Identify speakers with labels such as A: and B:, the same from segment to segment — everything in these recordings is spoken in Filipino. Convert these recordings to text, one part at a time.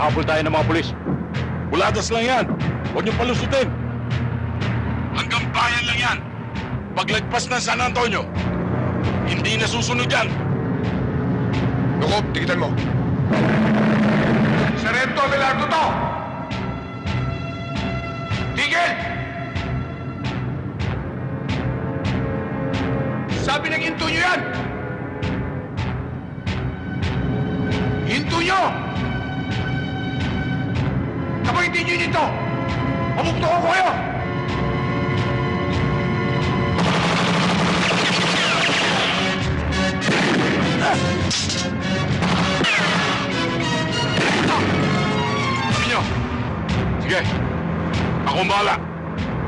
A: Hahabol tayo ng mga pulis. Bulagas lang yan. Huwag niyong palusutin. Hanggang bayan lang yan. Paglagpas ng San Antonio, hindi na susunod yan.
B: Jacob, tikitan mo. Sarento Abelardo to! Tigil! Sabi ng hinto nyo yan! Hinto nyo! Kapag hindi nyo nito, pamukto ko kayo!
A: Sabi nyo! Sige, ako ang bahala.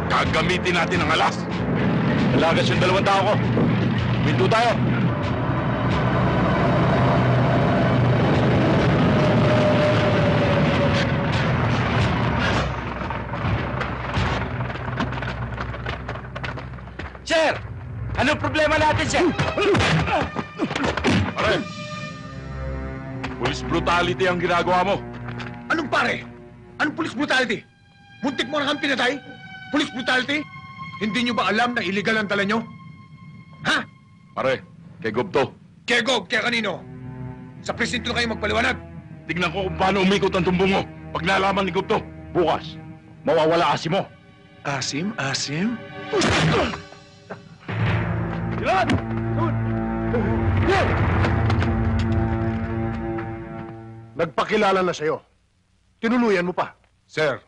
A: Gagamitin natin ang alas. Dalagas yung 2 tao ko. Pinto tayo. Sir! Anong problema natin, sir? Pare, police brutality ang ginagawa mo.
B: Anong pare? Anong police brutality? Muntik mo na kang pinatay? Police brutality? Hindi nyo ba alam na illegal ang dala nyo? Ha?
A: Pare, kay Gobto.
B: Kaya Gob, kaya kanino? Sa presinto kayo magpaliwanag.
A: Tignan ko kung paano umikot ang tumbong mo. Pag nalaman ni Gobto, bukas, mawawala asim mo.
B: Asim? Asim?
A: Ilan!
C: Nagpakilala na sa'yo. Tinuluyan mo pa.
B: Sir,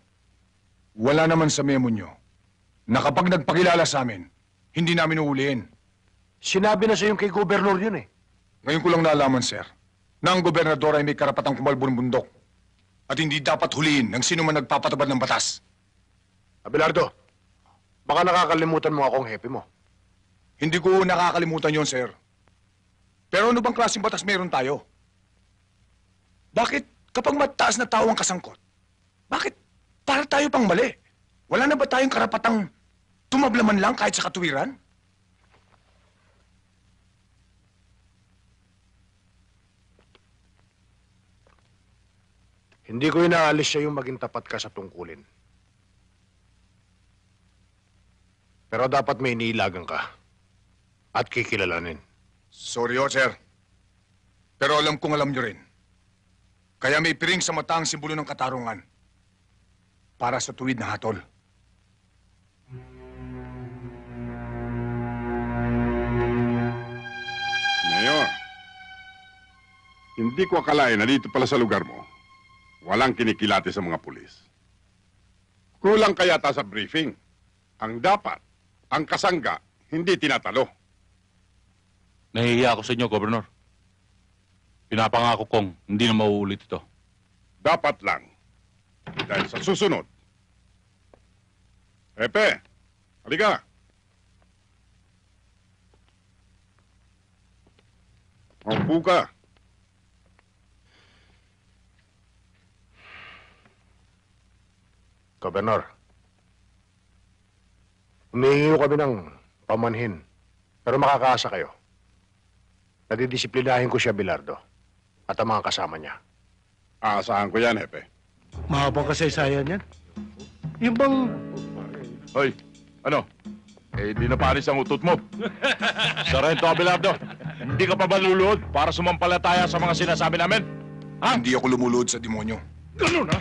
B: wala naman sa memo nyo na kapag nagpakilala sa amin, hindi namin uuliin.
C: Sinabi na sa'yo kay gobernador yun eh.
B: Ngayon ko lang nalaman, sir, na ang gobernador ay may karapatang kumalbo ng bundok at hindi dapat huliin ng sino man nagpapatabad ng batas.
C: Abelardo, baka nakakalimutan mo akong hepe mo.
B: Hindi ko nakakalimutan yon, sir. Pero ano bang klaseng batas meron tayo? Bakit kapag mataas na tao ang kasangkot, bakit para tayo pang mali? Wala na ba tayong karapatang tumablaman lang kahit sa katuwiran?
C: Hindi ko inaalis siya yung maging tapat ka sa tungkulin. Pero dapat may iniilagan ka at kikilalanin.
B: Sorry, sir. Pero alam kong alam nyo rin. Kaya may piring sa mata ang simbolo ng katarungan para sa tuwid na hatol.
D: Mayor, hindi ko akalain na dito pala sa lugar mo, walang kinikilati sa mga pulis. Kulang kaya ta sa briefing. Ang dapat, ang kasangga, hindi tinatalo.
A: Nahihiya ako sa inyo, Gobernador. Pinapangako kong hindi na mauulit ito.
D: Dapat lang. Dahil sa susunod. Epe, halika. Maupo ka.
C: Gobernador, humihingi kami ng pamanhin, pero makakaasa kayo. Nadidisiplinahin ko siya, Abelardo, at ang mga kasama niya.
D: Aasahan ko yan, Epe.
E: Mahabang kasaysayan yan. Yung bang...
A: Hoy, ano? Eh, di na panis ang utot mo. Sarento Abelardo, hindi ka pa ba luluhod para sumampalataya sa mga sinasabi namin? Ha?
B: Hindi ako lumulod sa demonyo.
A: Ganun, ha?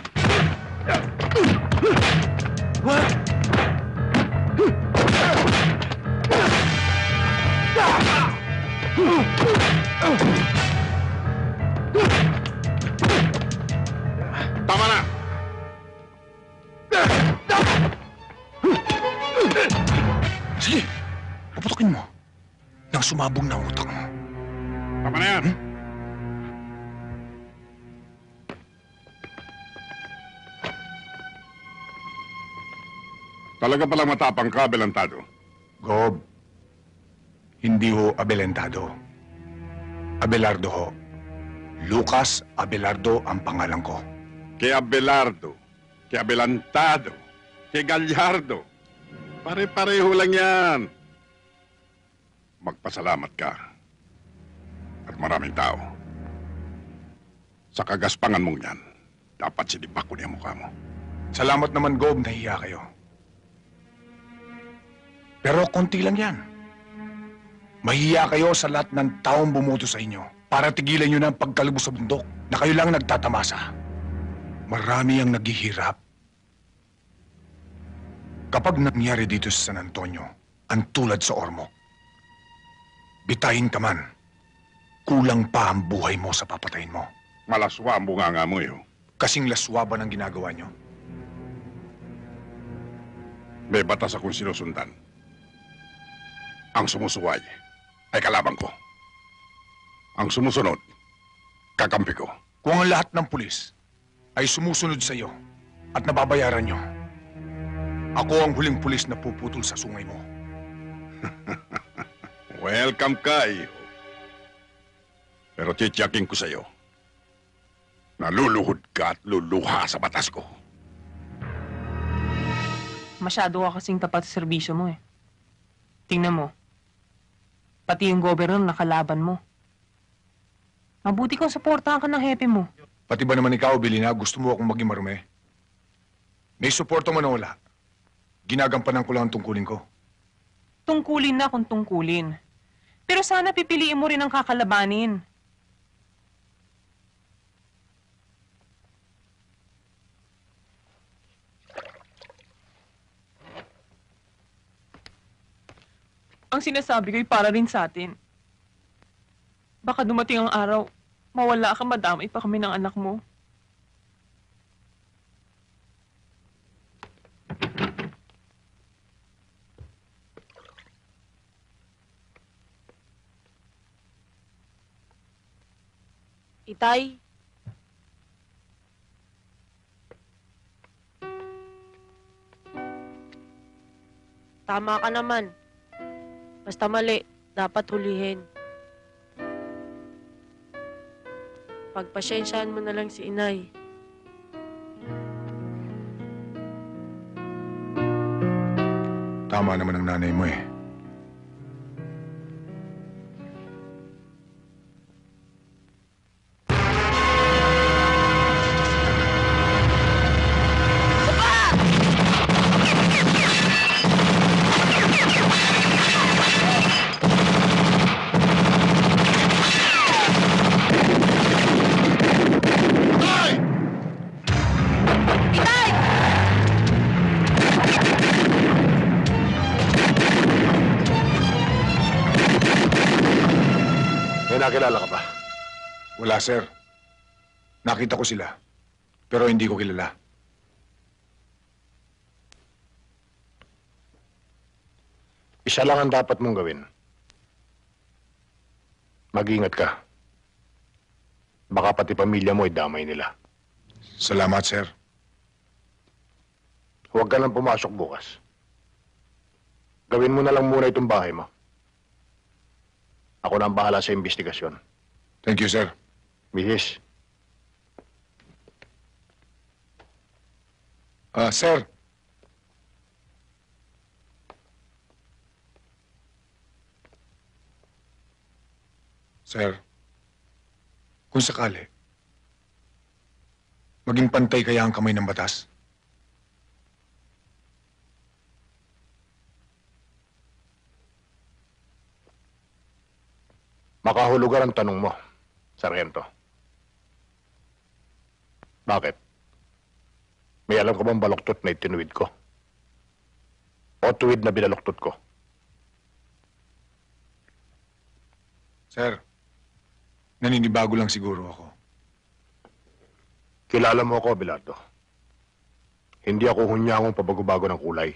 D: Tama na!
B: Sige, puputukin mo nang sumabog na ang utak mo.
D: Tama na yan! Talaga palang matapang ka, Abelardo.
B: Gob, hindi ho Abelentado. Abelardo ho. Lucas Abelardo ang pangalan ko.
D: Kay Abelardo, kay Adelantado, kay Gallardo. Pare-pareho lang yan. Magpasalamat ka. At maraming tao. Sa kagaspangan mong yan. Dapat sinibak ko niya mukha mo.
B: Salamat naman, Gob, nahiya kayo. Pero konti lang yan. Mahiya kayo sa lahat ng taong bumoto sa inyo para tigilan nyo na ang pagkalubos sa bundok na kayo lang nagtatamasa. Marami ang naghihirap. Kapag nangyari dito sa San Antonio, ang tulad sa Ormoc, bitayin ka man, kulang pa ang buhay mo sa papatayin mo.
D: Malaswa ang bunganga mo, eh.
B: Kasing laswa ba ng ginagawa nyo?
D: May batas akong sinusundan. Ang sumusuway ay kalaban ko. Ang sumusunod, kakampi ko.
B: Kung ang lahat ng pulis ay sumusunod sa iyo at nababayaran nyo, ako ang huling pulis na puputol sa sungay mo.
D: Welcome ka, iyo. Pero titiyakin ko sa iyo, naluluhod ka at luluha sa batas ko.
F: Masyado ka kasing tapat sa serbisyo mo eh. Tingnan mo. Pati yung gobernador nakalaban mo. Mabuti kung suportahan ka ng hepe mo.
B: Pati ba naman ikaw, Bilina, gusto mo akong maging marumi? May suporta man o wala, ginagampanan ko lang ang tungkulin ko.
F: Tungkulin na kung tungkulin. Pero sana pipiliin mo rin ang kakalabanin. Ang sinasabi ko'y para rin sa atin. Baka dumating ang araw, mawala ka, madamay pa kami ng anak mo.
G: Itay. Tama ka naman. Basta mali, dapat hulihin. Pagpasyensyahan mo na lang si inay.
B: Tama naman ang nanay mo eh.
C: May nakilala ka ba?
B: Wala, sir. Nakita ko sila, pero hindi ko kilala.
C: Isa lang ang dapat mong gawin. Mag-ingat ka. Baka pati pamilya mo ay damay nila.
B: Salamat, sir.
C: Huwag ka nang pumasok bukas. Gawin mo na lang muna itong bahay mo. Ako na ang bahala sa investigasyon.
B: Thank you, sir.
C: Mihis,
B: Sir. Sir, kung sakali, maging pantay kaya ang kamay ng batas?
C: makahulugan ang tanong mo, Sargento. Bakit? May alam ka bang baluktot na itinuwid ko? O tuwid na binaluktot ko?
B: Sir, naninibago lang siguro ako.
C: Kilala mo ako, Abelardo. Hindi ako hunyangong pabago-bago ng kulay.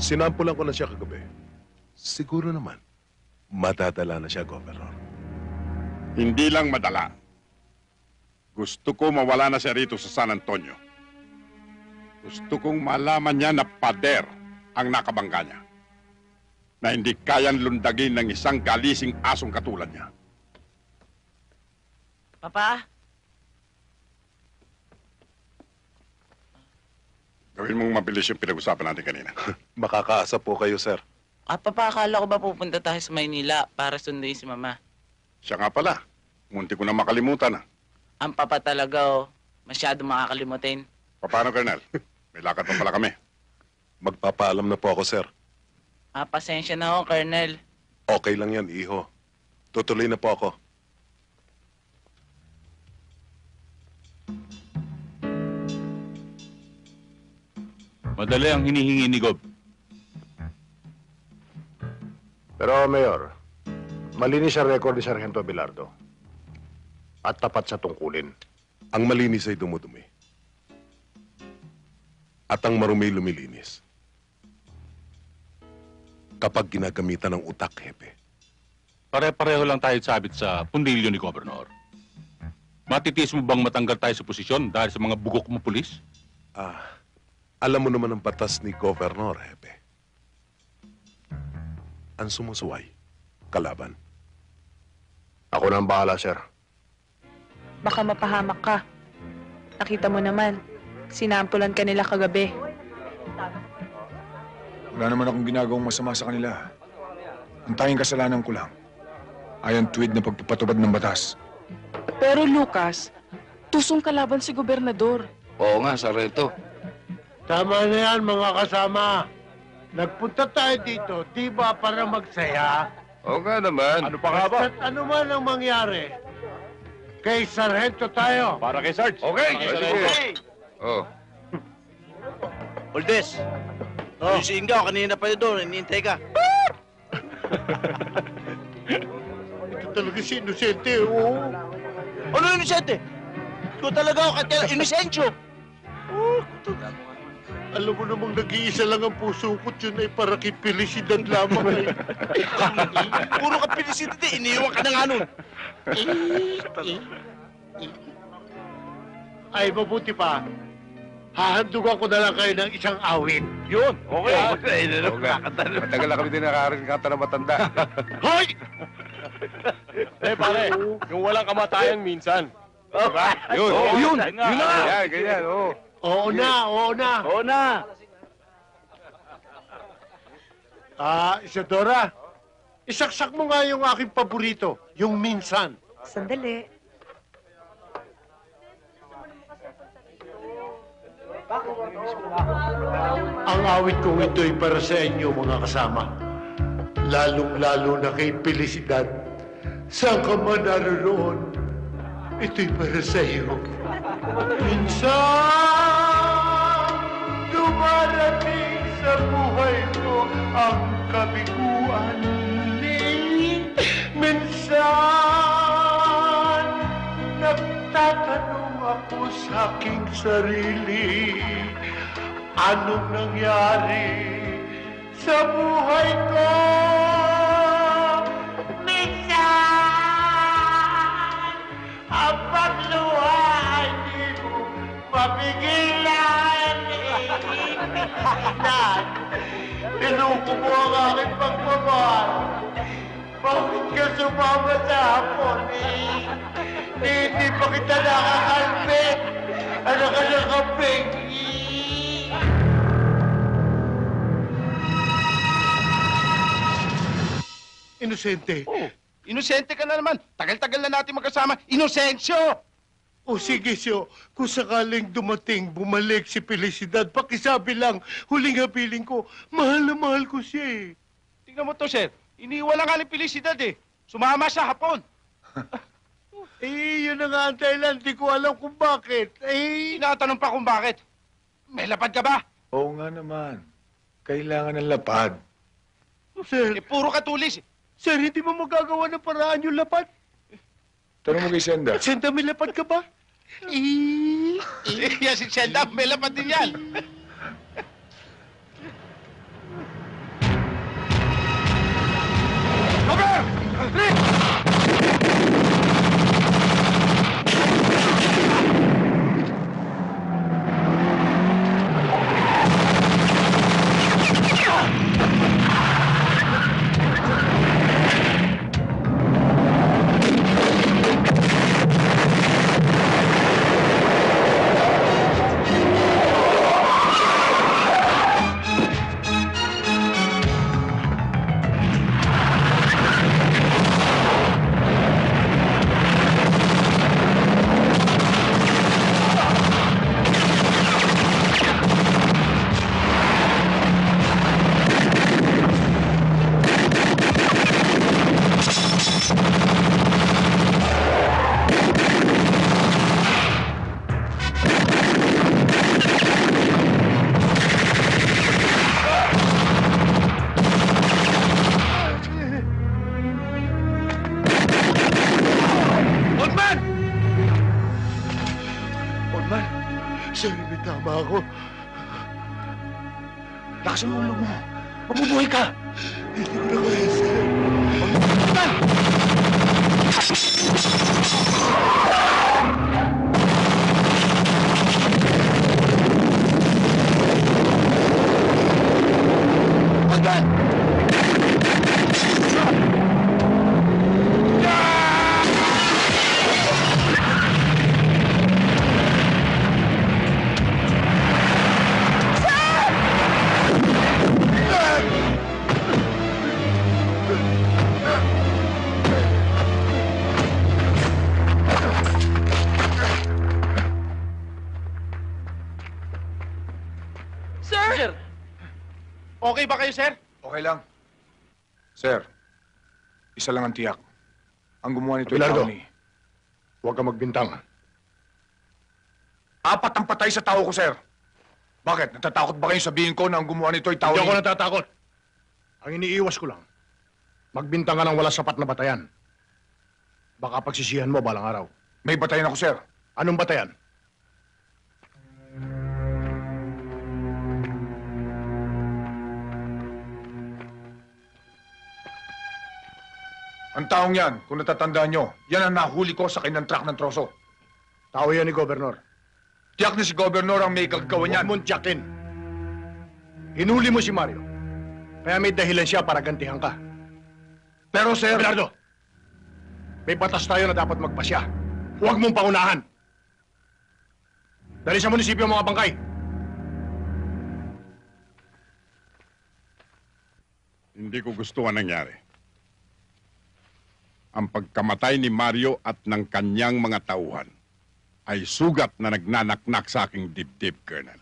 H: Sinampulan ko na siya kagabi. Siguro naman, madadala na siya, Governor.
D: Hindi lang madala. Gusto ko mawala na siya rito sa San Antonio. Gusto kong malaman niya na pader ang nakabangga niya. Na hindi kayang lundagin ng isang galising asong katulad niya.
G: Papa?
D: Gawin Gawin mong mabilis yung pinag-usapan natin kanina.
H: Makakaasa po kayo, sir.
I: Papakala ko ba pupunta tayo sa Maynila para sunduin si Mama?
D: Siya nga pala. Munti ko na makalimutan.
I: Ang papa talaga, oh. Masyado makakalimutin.
D: Paano, Colonel? May lakad pa pala kami.
H: Magpapaalam na po ako, sir.
I: Pasensya na ho, Colonel.
H: Okay lang yan, iho. Tutuloy na po ako.
A: Madali ang hinihingi ni Gob.
C: Pero, Mayor, malinis ang record ni Sargento Abelardo. At tapat sa tungkulin.
H: Ang malinis ay dumudumi. At ang marumi lumilinis. Kapag ginagamitan ng utak, hepe.
A: Pare-pareho lang tayo sabit sa pundilyo ni Gobernador. Matitiis mo bang matanggal tayo sa posisyon dahil sa mga bugok mo pulis?
H: Alam mo naman ang batas ni Governor, hepe. Ang sumusuway, kalaban.
C: Ako na ang bahala, sir.
J: Baka mapahamak ka. Nakita mo naman, sinampulan ka nila kagabi.
B: Wala naman akong ginagawang masama sa kanila. Ang tanging kasalanan ko lang ay ang tuwid na pagpapatubad ng batas.
K: Pero Lucas, tusong kalaban si gobernador.
L: Oo nga, Sargento.
E: Tama na yan, mga kasama. Nagpunta tayo dito, di ba para magsaya?
L: Oo nga naman.
A: Ano pa nga ba?
E: Basta't ano man ang mangyari, kay Sargento tayo.
A: Para kay Sarge.
L: Okay, sige. Oh.
M: Oldes, yung si Ingaw, kanina pa yun doon, hinihintay ka.
E: Ito talaga si Inosente, oo.
M: Ano inosente? Ikaw talaga ako, kaya inosensyo.
E: Alam mo namang nag-iisa lang ang puso ko, yun ay para kay Felicidad lamang.
M: Puro ka pinisidad eh, iniiwan ka na nga nun.
E: Ay, mabuti pa. Hahandugan ko na lang kayo ng isang awit.
A: Yun, okay.
L: Oo nga. Matagal na kami din nakarinig kanta na matanda.
E: Hoy!
A: Pare, yung walang kamatayan minsan.
L: Diba? Yun.
A: Yun na.
L: Yan, ganyan, oo.
E: Oo na, oo na.
M: Oo na.
E: Isadora, isaksak mo nga yung aking paborito, yung minsan.
J: Sandali.
E: Ang awit kong ito'y para sa inyo, mga kasama. Lalong-lalo na kay Felicidad. Saan ka man naroon, ito'y para sa iyo. Minsan, dumarating sa buhay ko ang kabiguan. Minsan, nagtatanong ako sa aking sarili, anong nangyari sa buhay ko? Minsan, ang pagluha ay di mo mapigilan. Minsan, niloko mo ang aking pagmamahal. Bakit ka sumama sa hapon Hindi pa kita nakakalpit. Ano ka nakapig? Inosente.
M: Oh, inosente ka na naman. Tagal-tagal na natin magkasama. Inosensyo!
E: O sige, Syo, kung sakaling dumating, bumalik si Felicidad, pakisabi lang, huling habiling ko, mahal na mahal ko siya eh.
M: Tingnan mo to, sir. Iniwan na nga ni Felicidad eh. Sumama sa hapon.
E: Yun na nga ang dahilan. Di ko alam kung bakit.
M: Tinatanong pa kung bakit. May lapad ka ba?
B: Oo nga naman. Kailangan ng lapad.
E: Sir,
M: Puro ka tulis.
E: sir, hindi mo magagawa ng paraan yung lapad?
B: Tanong mo kay Senda.
E: Senda, may lapad ka ba?
M: Yan si Senda, may lapad din yan.
E: Sir, may tama ako.
B: Lakasan mo ang loob mo. Mabubuhay ka!
E: Hindi ko na kaya, sir.
B: Pagdan!
M: Sir! Okay ba kayo, sir?
B: Okay lang. Sir, isa lang ang tiyak. Ang gumawa nito ay
C: Abelardo.
B: tao ni...
C: Huwag ka magbintang.
B: Apat ang patay sa tao ko, sir. Bakit? Natatakot ba kayong sabihin ko na ang gumawa nito ay tao
C: Hindi
B: ni...
C: ako natatakot. Ang iniiwas ko lang, magbintang ka ng wala sapat na batayan. Baka pagsisihan mo balang araw.
B: May batayan ako, sir.
C: Anong batayan?
B: Ang taong yan, kung natatandaan nyo, yan ang nahuli ko sa kanyang truck ng troso.
C: Tao yan ni Gobernador.
B: Tiyak na si Gobernador ang may gagawin
C: Huwag
B: yan.
C: mong tiyakin. Hinuli mo si Mario. Kaya may dahilan siya para gantihan ka.
B: Pero, sir...
C: Abelardo, may batas tayo na dapat magpasya. Huwag mong paunahan. Dali sa munisipyo ang mga bangkay.
D: Hindi ko gusto ang nangyari. Ang pagkamatay ni Mario at ng kanyang mga tauhan ay sugat na nagnanaknak sa aking dibdib, Colonel.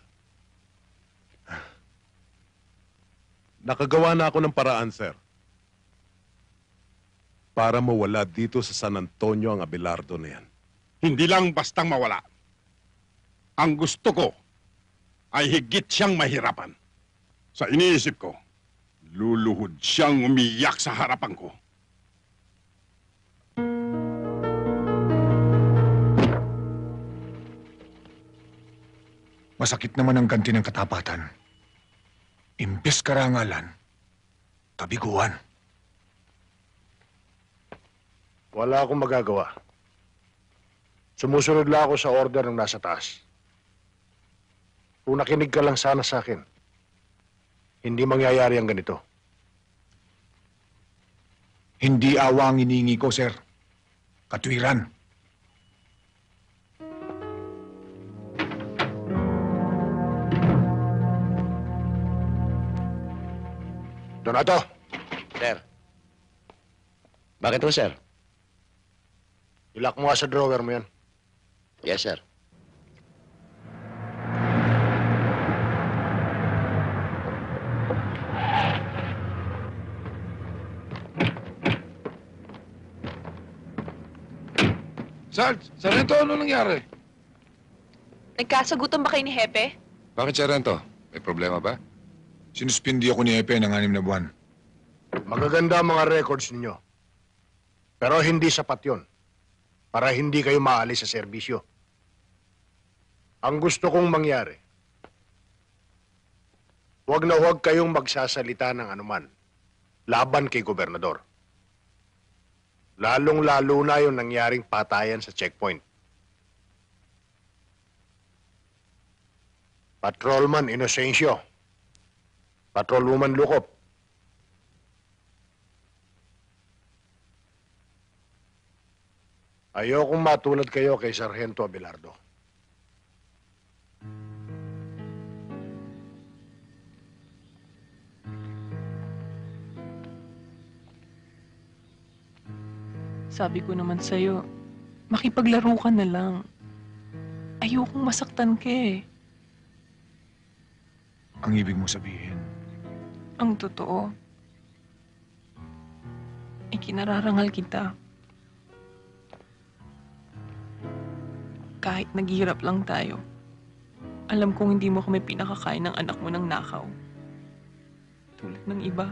H: Nakagawa na ako ng paraan, sir. Para mawala dito sa San Antonio ang Abelardo na yan.
D: Hindi lang bastang mawala. Ang gusto ko ay higit siyang mahirapan. Sa iniisip ko, luluhod siyang umiyak sa harapan ko.
B: Masakit naman ang ganti ng katapatan. Imbes karangalan, kabiguan.
C: Wala akong magagawa. Sumusunod lang ako sa order ng nasa taas. Kung nakinig ka lang sana sa akin, hindi mangyayari ang ganito.
B: Hindi awa ang iniingi ko, sir. Katwiran.
C: Donato!
N: Sir. Bakit po, sir?
C: Ilak mo nga sa drawer mo yan.
N: Yes, sir.
L: Sarento, ano nangyari?
J: Nagkasagutan ba kayo ni Hepe?
L: Bakit, Sarento? May problema ba?
B: Sinuspindi ako ni Epe ng 6 na buwan.
C: Magaganda ang mga records ninyo. Pero hindi sapat yon para hindi kayo maalis sa serbisyo. Ang gusto kong mangyari, huwag na huwag kayong magsasalita ng anuman laban kay Gobernador. Lalong-lalo na yung nangyaring patayan sa checkpoint. Patrolman Inocencio. Patrolwoman Lukop. Ayokong matulad kayo kay Sargento Abelardo.
J: Sabi ko naman sa'yo, makipaglaro ka na lang. Ayokong masaktan ka eh.
B: Ang ibig mo sabihin,
J: Ang totoo, ay kinararangal kita. Kahit naghihirap lang tayo, alam kong hindi mo kami pinakakain ng anak mo ng nakaw. Tulad ng iba.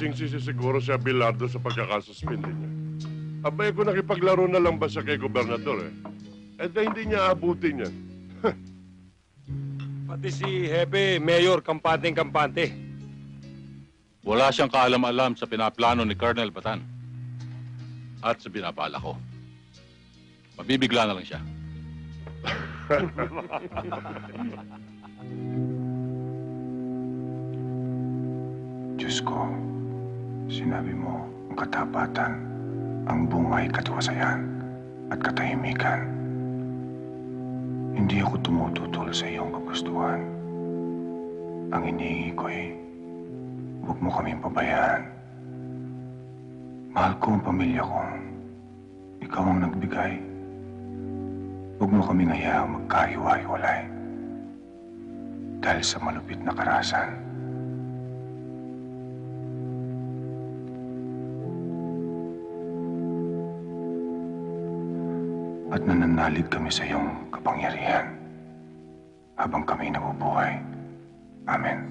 O: nasingsisi siguro si Abelardo sa pagkakasuspindi niya. Abay ko nakipaglaro na lang ba siya kay Gobernador eh? Eh di hindi niya abutin yan.
P: Pati si Hepe, Mayor, kampanteng-kampante.
A: Wala siyang kaalam-alam sa pinaplano ni Colonel Batan. At sa binabala ko. Mabibigla na lang siya.
B: Diyos ko, sinabi mo ang katapatan, ang bungay katiwasayan at katahimikan. Hindi ako tumututol sa iyong kagustuhan. Ang iniingi ko huwag mo kaming pabayaan. Mahal ko ang pamilya ko. Ikaw ang nagbigay. Huwag mo kaming hayaang magkahiwa-hiwalay. Dahil sa malupit na karahasan. At nananalig kami sa iyong kapangyarihan habang kami nabubuhay. Amen.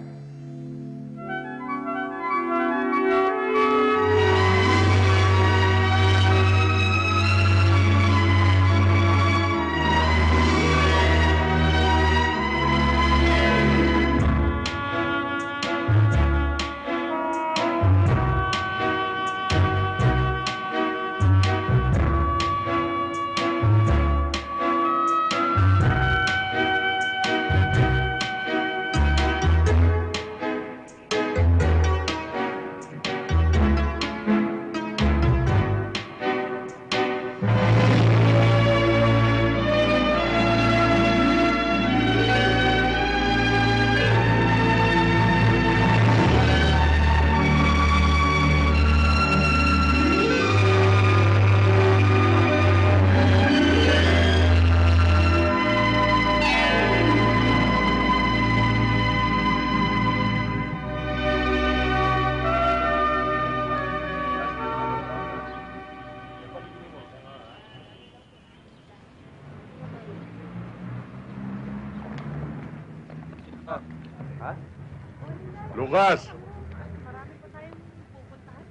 O: Lucas!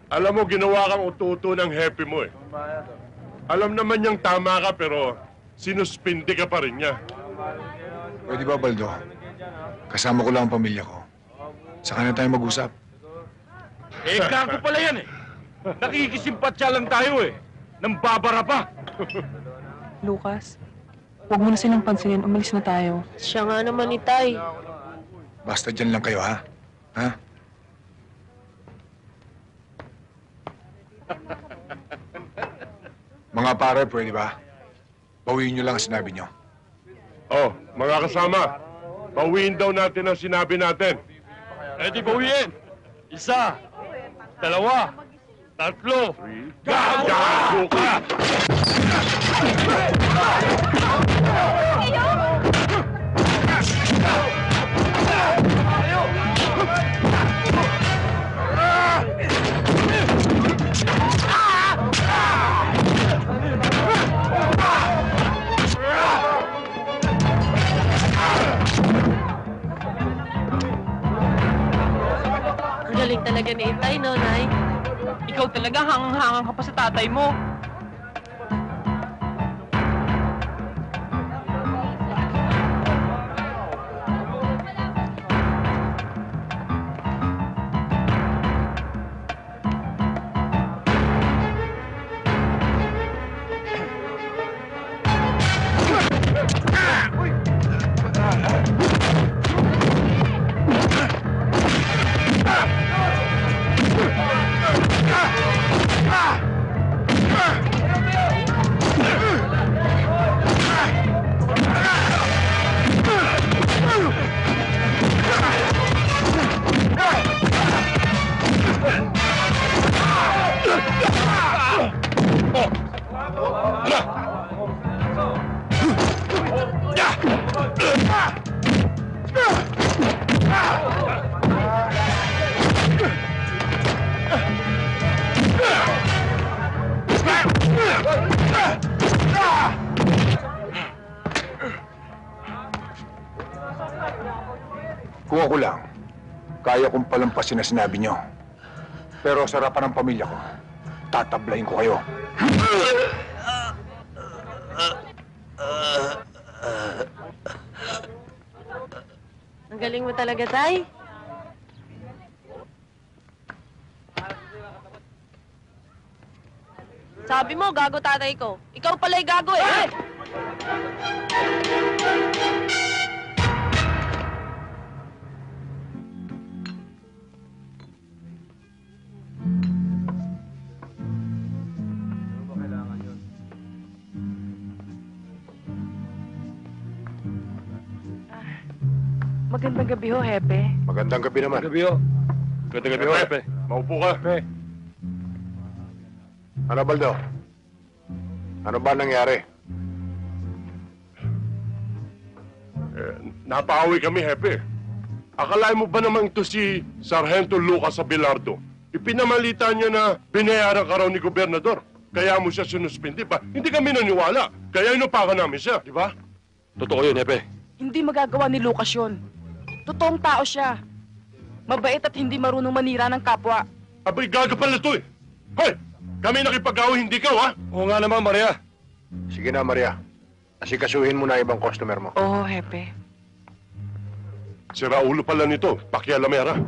O: Alam mo, ginawa kang ututo ng happy mo eh. Alam naman niyang tama ka pero sinuspindi ka pa rin niya.
B: Pwede ba, Baldo? Kasama ko lang ang pamilya ko. Saka na tayo mag-usap.
M: Eh, kako pala yan eh. Nakikisimpatya lang tayo eh. Nang babara pa.
J: Lucas, huwag mo na silang pansinin. Umalis na tayo.
G: Siya nga naman, Itay.
B: Basta dyan lang kayo, ha? Ha? Mga pare, pwede ba? Bawiin nyo lang ang sinabi nyo.
O: Oh, mga kasama, bawiin daw natin ang sinabi natin.
M: Eh di bawiin. Isa, dalawa, tatlo.
O: Gagago ka!
G: Galing talaga ni Itay, no, Nay?
F: Ikaw talaga hangang-hangang ka pa sa tatay mo.
B: Kung ako lang, kaya kong palampasin na sinabi nyo. Pero sa harapan ng pamilya ko, tatablayin ko kayo.
G: Ang galing mo talaga, Tay. Sabi mo, gago tatay ko. Ikaw pala'y gago eh.
K: Magandang gabi ho, Hepe.
C: Magandang gabi naman.
P: Gabi ho. Magandang gabi ho, Hepe.
O: Maupo ka.
C: Ano, Baldo? Ano ba nangyari?
O: Napaawi kami, Hepe. Akalain mo ba naman ito si Sargento Lucas Abelardo? Ipinamalita niya na binayaran ka raw ni Gobernador. Kaya mo siya sinuspindi pa. Hindi kami naniwala. Kaya inupakan namin siya, di ba?
P: Totoo yun, Hepe.
K: Hindi magagawa ni Lucas yun. Totoong tao siya. Mabait at hindi marunong manira ng kapwa.
O: Abay, gaga pala ito eh. Hoy! Kami nakipag-away, hindi ka, ha?
P: Oo nga naman, Maria.
C: Sige na, Maria. Asikasuhin mo na ibang customer mo.
K: Oo, Hepe.
O: Si Raulo pala nito, pakialamera.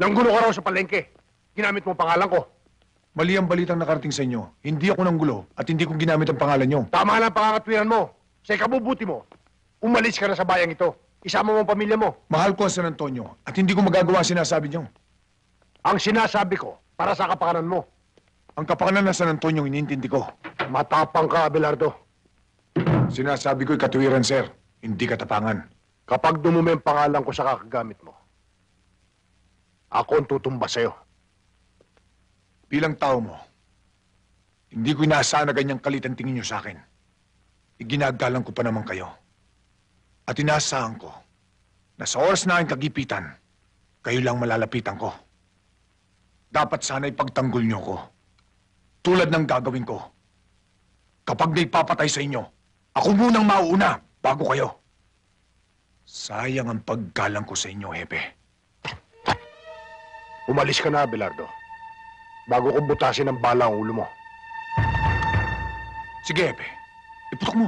C: Nanggulo ka raw sa palengke. Ginamit mo ang pangalan ko.
B: Mali ang balitang nakarating sa inyo. Hindi ako nanggulo at hindi ko ginamit ang pangalan nyo.
C: Tama lang ang pangangatwiran mo. Sa ikabubuti mo, umalis ka na sa bayang ito. Isama mo ang pamilya mo.
B: Mahal ko ang San Antonio at hindi ko magagawa ang sinasabi nyo.
C: Ang sinasabi ko, para sa kapakanan mo.
B: Ang kapakanan ng San Antonio iniintindi ko.
C: Matapang ka, Abelardo.
B: Sinasabi ko'y katuwiran, sir. Hindi katapangan.
C: Kapag dumumi ang pangalan ko sa kakagamit mo, ako ang tutumba sa'yo.
B: Bilang tao mo, hindi ko inaasahan na ganyang kalit ang tingin nyo sa akin. Iginagalang ko pa naman kayo. At inaasahan ko na sa oras na aking kagipitan, kayo lang malalapitan ko. Dapat sana'y pagtanggol nyo ko. Tulad ng gagawin ko. Kapag may papatay sa inyo, ako munang mauuna bago kayo. Sayang ang paggalang ko sa inyo, Hepe.
C: Umalis ka na, Abelardo. Bago ko butasin ang bala ang ulo mo.
B: Sige, Hepe. Iputok mo.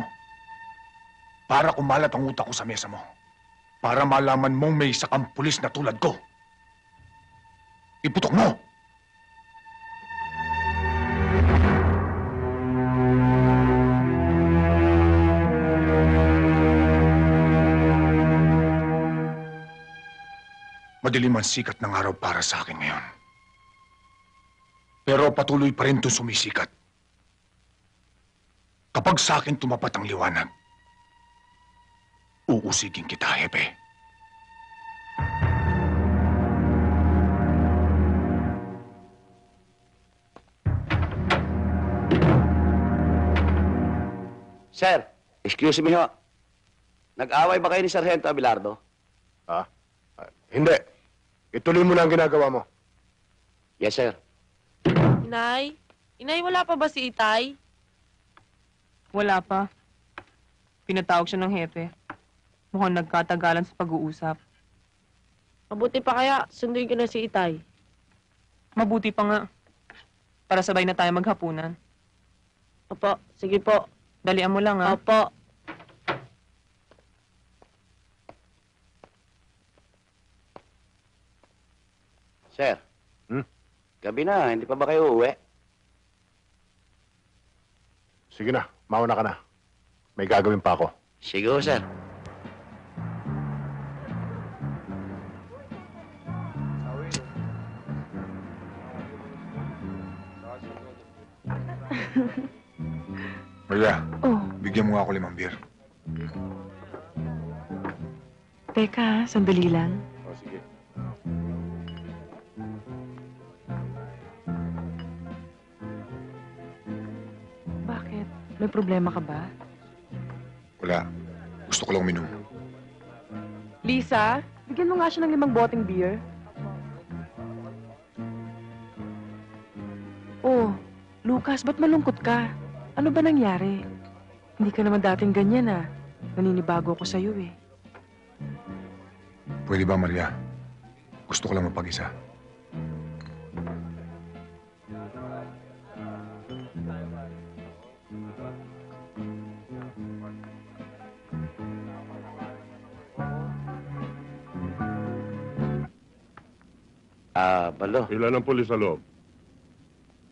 B: Para kumalat ang utak ko sa mesa mo. Para malaman mong may isa kang pulis na tulad ko. Iputok mo! Madilim ang sikat ng araw para sa akin ngayon. Pero patuloy pa rin itong sumisikat. Kapag sa akin tumapat ang liwanag, uusigin kita, Hepe.
N: Sir, excuse me ho. Nag-away ba kayo ni Sargento Abelardo?
C: Ha? Hindi. Ituloy mo na ang ginagawa mo.
N: Yes, sir.
G: Inay? Inay, wala pa ba si Itay?
F: Wala pa. Pinatawag siya ng hepe. Mukhang nagkatagalan sa pag-uusap.
G: Mabuti pa kaya, sunduin ko na si Itay.
F: Mabuti pa nga. Para sabay na tayo maghapunan.
G: Opo, sige po.
F: Dalian mo lang, ha?
G: Opo.
N: Sir. Gabi na, hindi pa ba kayo uuwi?
C: Sige na, mauna ka na. May gagawin pa ako.
N: Sige ho, sir.
B: Maria,
K: Oh,
B: bigyan mo nga ako 5 beer.
K: teka, sandali lang.
O: O, sige.
K: Bakit? May problema ka ba?
B: Wala. Gusto ko lang uminom.
K: Lisa, bigyan mo nga siya ng 5 boteng beer. Oh, Lucas, ba't malungkot ka? Ano ba nangyari? Hindi ka naman dating ganyan, ah. Naninibago ako sa'yo eh.
B: Pwede ba, Maria? Gusto ko lang mapag-isa.
N: Baldo.
O: Ilan ang pulis sa loob?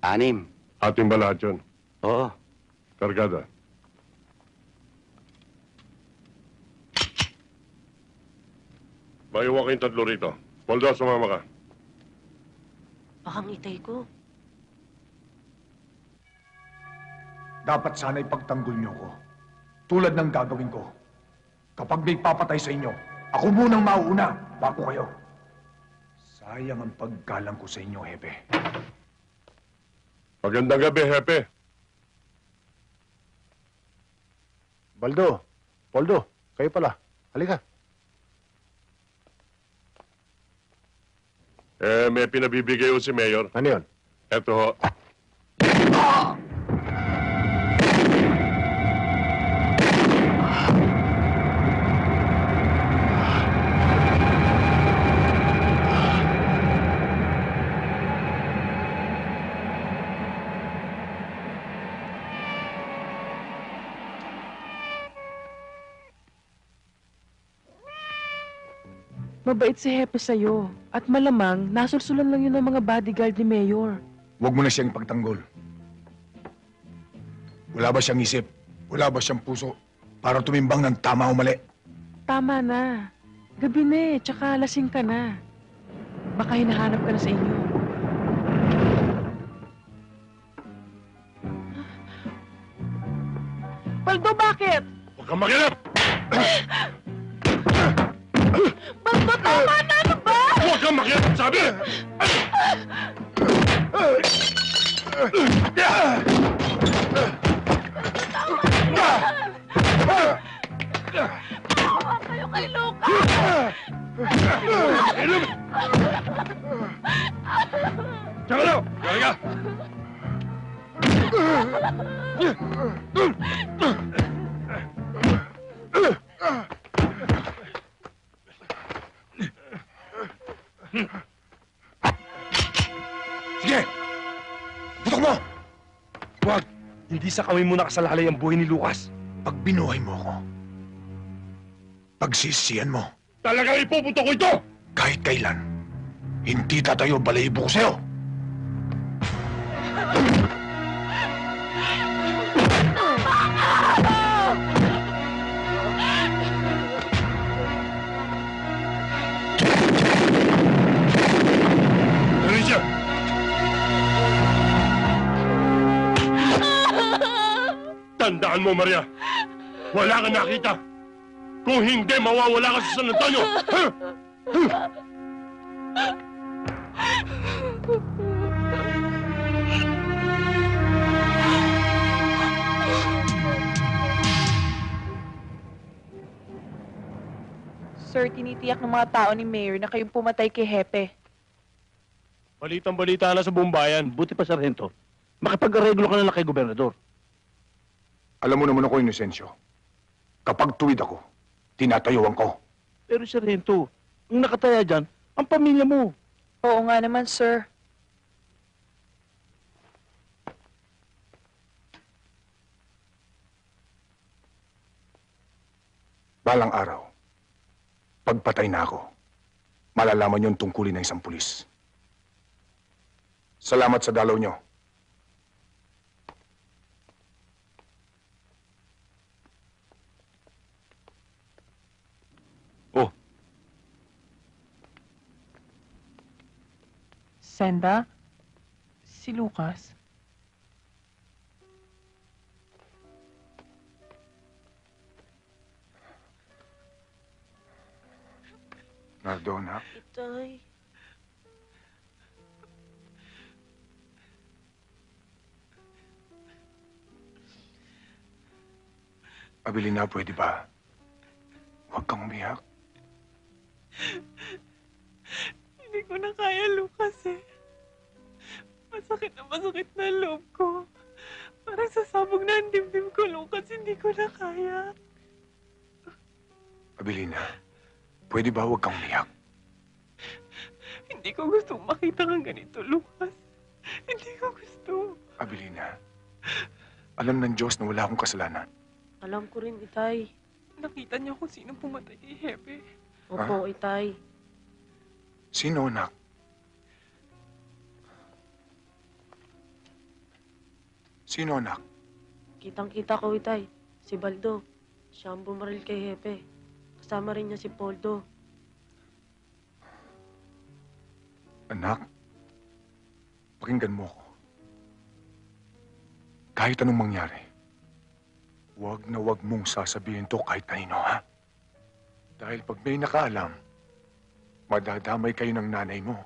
N: 6.
O: Ating ba lahat yun?
N: Oo.
O: Kargada. Maiwan kayong 3 rito. Baldo, sumama ka.
G: Baka ngitay ko.
B: Dapat sana ipagtanggol niyo ko. Tulad ng gagawin ko. Kapag may papatay sa inyo, ako munang mauuna bago kayo. Sayang ang paggalang ko sa inyo, Hepe.
O: Magandang gabi, Hepe.
C: Baldo, Poldo, kayo pala. Halika.
O: May pinabibigay ho si Mayor.
C: Ano yun?
O: Eto ho.
K: Mabait si Hepe sa'yo. At malamang, nasulsulan lang yun ng mga bodyguard ni Mayor.
B: Huwag mo na siyang pagtanggol. Wala ba siyang isip? Wala ba siyang puso para tumimbang ng tama o mali?
K: Tama na. Gabi na eh, tsaka lasing ka na. Baka hinahanap ka na sa inyo. Baldo, bakit?
O: Huwag kang makilap!
K: Baldo, tama na! Ano ba?
O: Huwag kang makilap, sabi!
K: Maawa kayo kay Lucas!
O: Tsaka na! Tsaka ka!
B: Sige! Putok mo!
P: Huwag! Hindi sa kami mo nakasalalay ang buhay ni Lucas.
B: Pag binuhay mo ako, pagsisiyan mo.
O: Talagang ipupunto ko ito!
B: Kahit kailan, hindi tatayo balahibo ko sa'yo.
O: Alicia! Tandaan mo, Maria. Wala kang nakita. Kung hindi, mawawala ka sa San Antonio. Ha?
J: Sir, tinitiyak ng mga tao ni Mayor na kayong pumatay kay Hepe.
P: Balitang-balita na sa buong bayan.
N: Buti pa, Sargento. Makipag-areglo ka na lang kay Gobernador.
B: Alam mo naman ako, Inocencio. Kapag tuwid ako, tinatayuan ko.
N: Pero, Sargento, ang nakataya dyan, ang pamilya mo.
J: Oo nga naman, sir.
B: Balang araw, pagpatay na ako, malalaman yung tungkulin ng isang pulis. Salamat sa dalaw nyo.
P: Oh.
F: Senda? Si Lucas?
B: Nardona,
G: Itay.
B: Abilina, pwede ba? Huwag kang umiyak.
J: Hindi ko na kaya, Lucas eh. Masakit na loob ko. Parang sasabog na ang dibdib ko, Lucas. Hindi ko na kaya.
B: Abilina, pwede ba huwag kang umiyak?
J: Hindi ko gusto makita kang ganito, Lucas. Hindi ko gusto.
B: Abilina, alam ng Diyos na wala akong kasalanan.
G: Alam ko rin, Itay.
J: Nakita niyo kung sino pumatay kay Hepe.
G: Opo, Itay.
B: Sino, anak? Sino, anak?
G: Kitang-kita ko, Itay. Si Baldo. Siya ang bumaril kay Hepe. Kasama rin niya si Poldo.
B: Anak, pakinggan mo ko. Kahit anong mangyari, huwag na huwag mong sasabihin to kahit kanino, ha? Dahil pag may nakaalam, madadamay kayo ng nanay mo.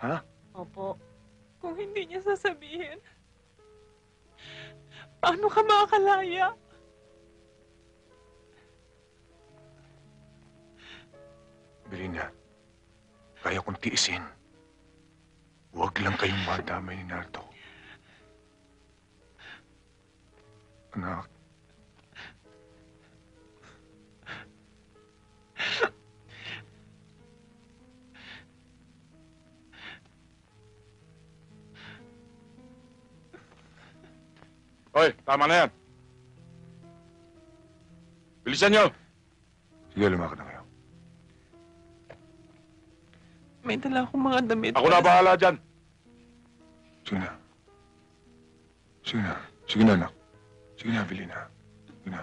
B: Ha?
G: Opo.
J: Kung hindi niya sasabihin, paano ka makakalaya?
B: Belina, kaya kong tiisin. Huwag lang kayong madamay ni Nardo. Anak.
A: Hoy, tama na yan. Bilisan nyo!
B: Sige, lumakad na kayo.
J: May dala akong mga damit.
A: Ako na bahala dyan.
B: Sige na. Sige na. Sige na, anak. Sige na, Belina. Sige na.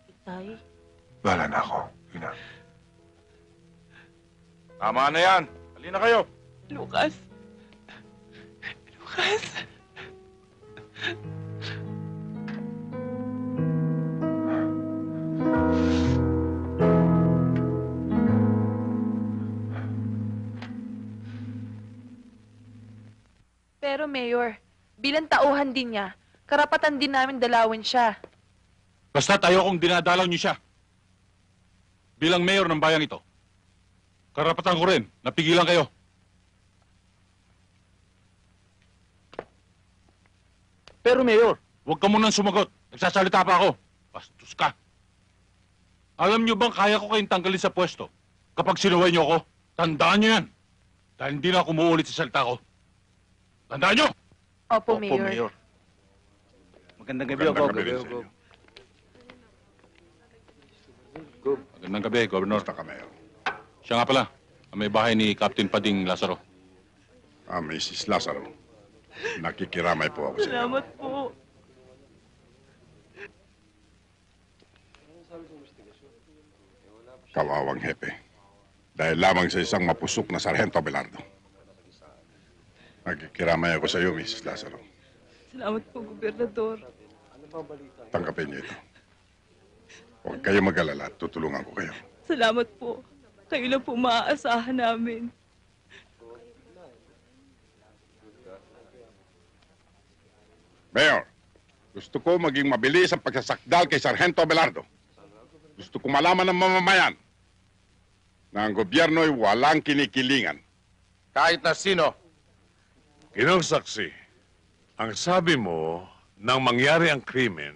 G: Itay?
B: Bahala na ako. Sige na.
A: Tama na yan. Halina kayo.
J: Lucas. Lucas.
K: Pero Mayor, bilang tauhan din niya, karapatan din namin dalawin siya.
M: Basta't ayokong dinadalaw niyo siya. Bilang mayor ng bayang ito, karapatan ko rin, napigilan kayo.
L: Pero Mayor,
M: huwag ka munang sumagot. Nagsasalita pa ako. Bastos ka. Alam niyo bang kaya ko kayong tanggalin sa pwesto kapag sinuway niyo ako? Tandaan niyo yan. Dahil hindi na ako umuulit sa salita ko. Tandaan niyo!
K: Opo, Mayor.
L: Magandang gabi,
A: Magandang
L: Gog.
A: gabi rin sa inyo.
M: Magandang gabi, Governor.
A: Basta ka, Mayor.
M: Siya nga pala, ang may bahay ni Captain Pading Lazaro.
A: Mrs. Lazaro. Nakikiramay po ako sa inyo.
J: Salamat po.
A: Kawawang hepe. Dahil lamang sa isang mapusok na Sargento Abelardo. Nakikiramay ako sa iyo, Mrs. Lazaro.
J: Salamat po, Gobernador.
A: Tanggapin niyo ito. Huwag kayo mag-alala at tutulungan ko kayo.
J: Salamat po. Kayo lang po maaasahan namin.
A: Mayor, gusto ko maging mabilis ang pagsasakdal kay Sargento Abelardo. Gusto ko malaman ng mamamayan na ang gobyerno ay walang kinikilingan.
C: Kahit na sino.
O: Ginong saksi, ang sabi mo nang mangyari ang krimen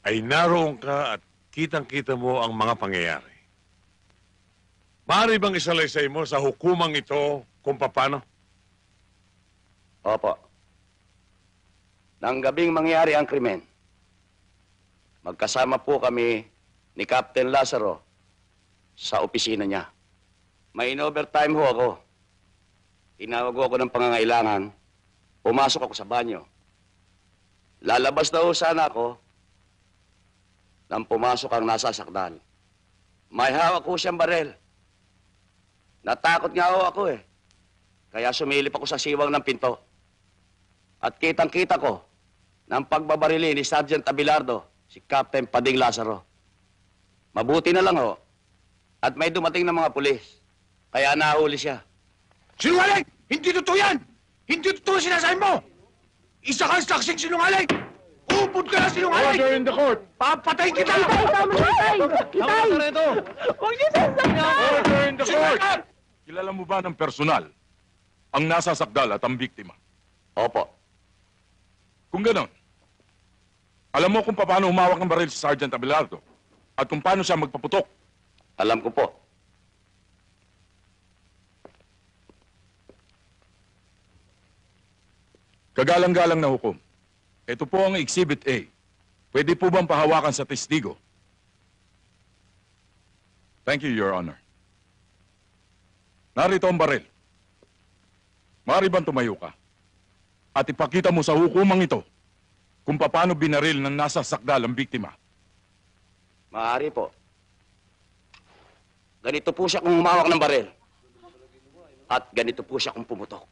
O: ay naroon ka at kitang-kita mo ang mga pangyayari. Maaari bang isalaysay mo sa hukumang ito kung paano?
N: Opo. Nang gabing mangyari ang krimen, magkasama po kami ni Captain Lazaro sa opisina niya. May in-overtime ho ako. Tinawag ako ng pangangailangan. Pumasok ako sa banyo. Lalabas na ho sana ako nang pumasok ang nasasakdal. May hawak ho siyang barel. Natakot nga ho ako eh. Kaya sumilip ako sa siwang ng pinto. At kitang-kita ko ng pagbabarili ni Sergeant Abelardo, si Captain Pading Lazaro. Mabuti na lang ho. At may dumating na mga pulis. Kaya nahuli siya.
B: Sinungaling! Hindi totoo yan! Hindi totoo sinasabi mo! Isa kang saksing sinungaling! Upod ka na sinungaling!
O: Order in the court!
B: Papatayin kita!
K: Itay, tama na, Itay! Itay!
J: Huwag niyo sasaktan!
O: Order in the court!
A: Kilala mo ba ng personal ang nasasakdal at ang biktima?
N: Opo.
A: Kung ganon,
M: Alam mo kung paano humawak ng baril si Sergeant Abelardo at kung paano siya magpaputok.
N: Alam ko po.
M: Kagalang-galang na hukom. Ito po ang Exhibit A. Pwede po bang pahawakan sa testigo? Thank you, Your Honor. Narito ang baril. Maaari bang tumayo ka? At ipakita mo sa hukumang ito kung paano binaril ng nasa sakdal ang biktima.
N: Maaari po. Ganito po siya kung humawak ng baril. At ganito po siya kung pumutok.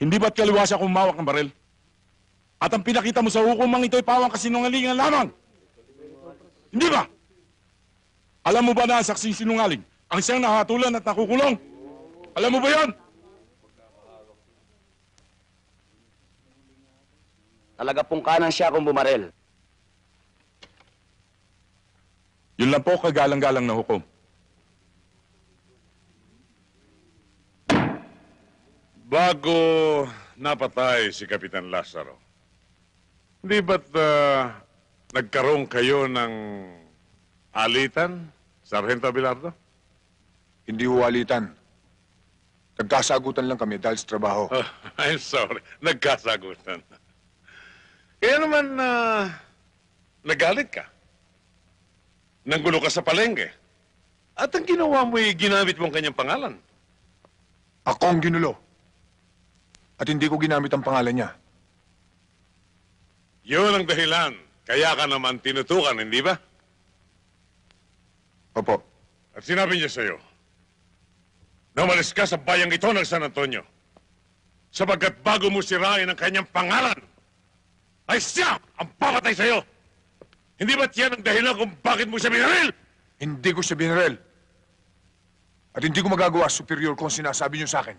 M: Hindi ba't kaliwa siya kung humawak ng baril? At ang pinakita mo sa hukumang ito ay pawang kasinungalingan lamang. Hindi ba? Alam mo ba na ang saksing sinungaling ang siyang nahatulan at nakukulong? Alam mo ba yan?
N: Talaga pong kanan siya kung bumaril.
M: Yun lang po, kagalang-galang na hukom.
D: Bago napatay si Kapitan Lazaro, hindi ba't nagkaroon kayo ng alitan, Sargento Abelardo?
B: Hindi huwalitan. Nagkasagutan lang kami dahil sa trabaho.
D: Oh, I'm sorry. Nagkasagutan. Kaya naman, nagalit ka. Nanggulo ka sa palengke. At ang ginawa mo ginamit mo ang kanyang pangalan.
B: Ako ang ginulo. At hindi ko ginamit ang pangalan niya.
D: Yun ang dahilan. Kaya ka naman tinutukan, hindi ba?
B: Opo.
D: At sinabi niya sa'yo, na umalis ka sa bayang ito ng San Antonio sapagkat bago mo sirain ang kanyang pangalan, ay siya ang papatay sa'yo. Hindi ba't yan ang dahilan kung bakit mo siya binaril?
B: Hindi ko siya binaril. At hindi ko magagawa superior kung sinasabi niyo sa akin.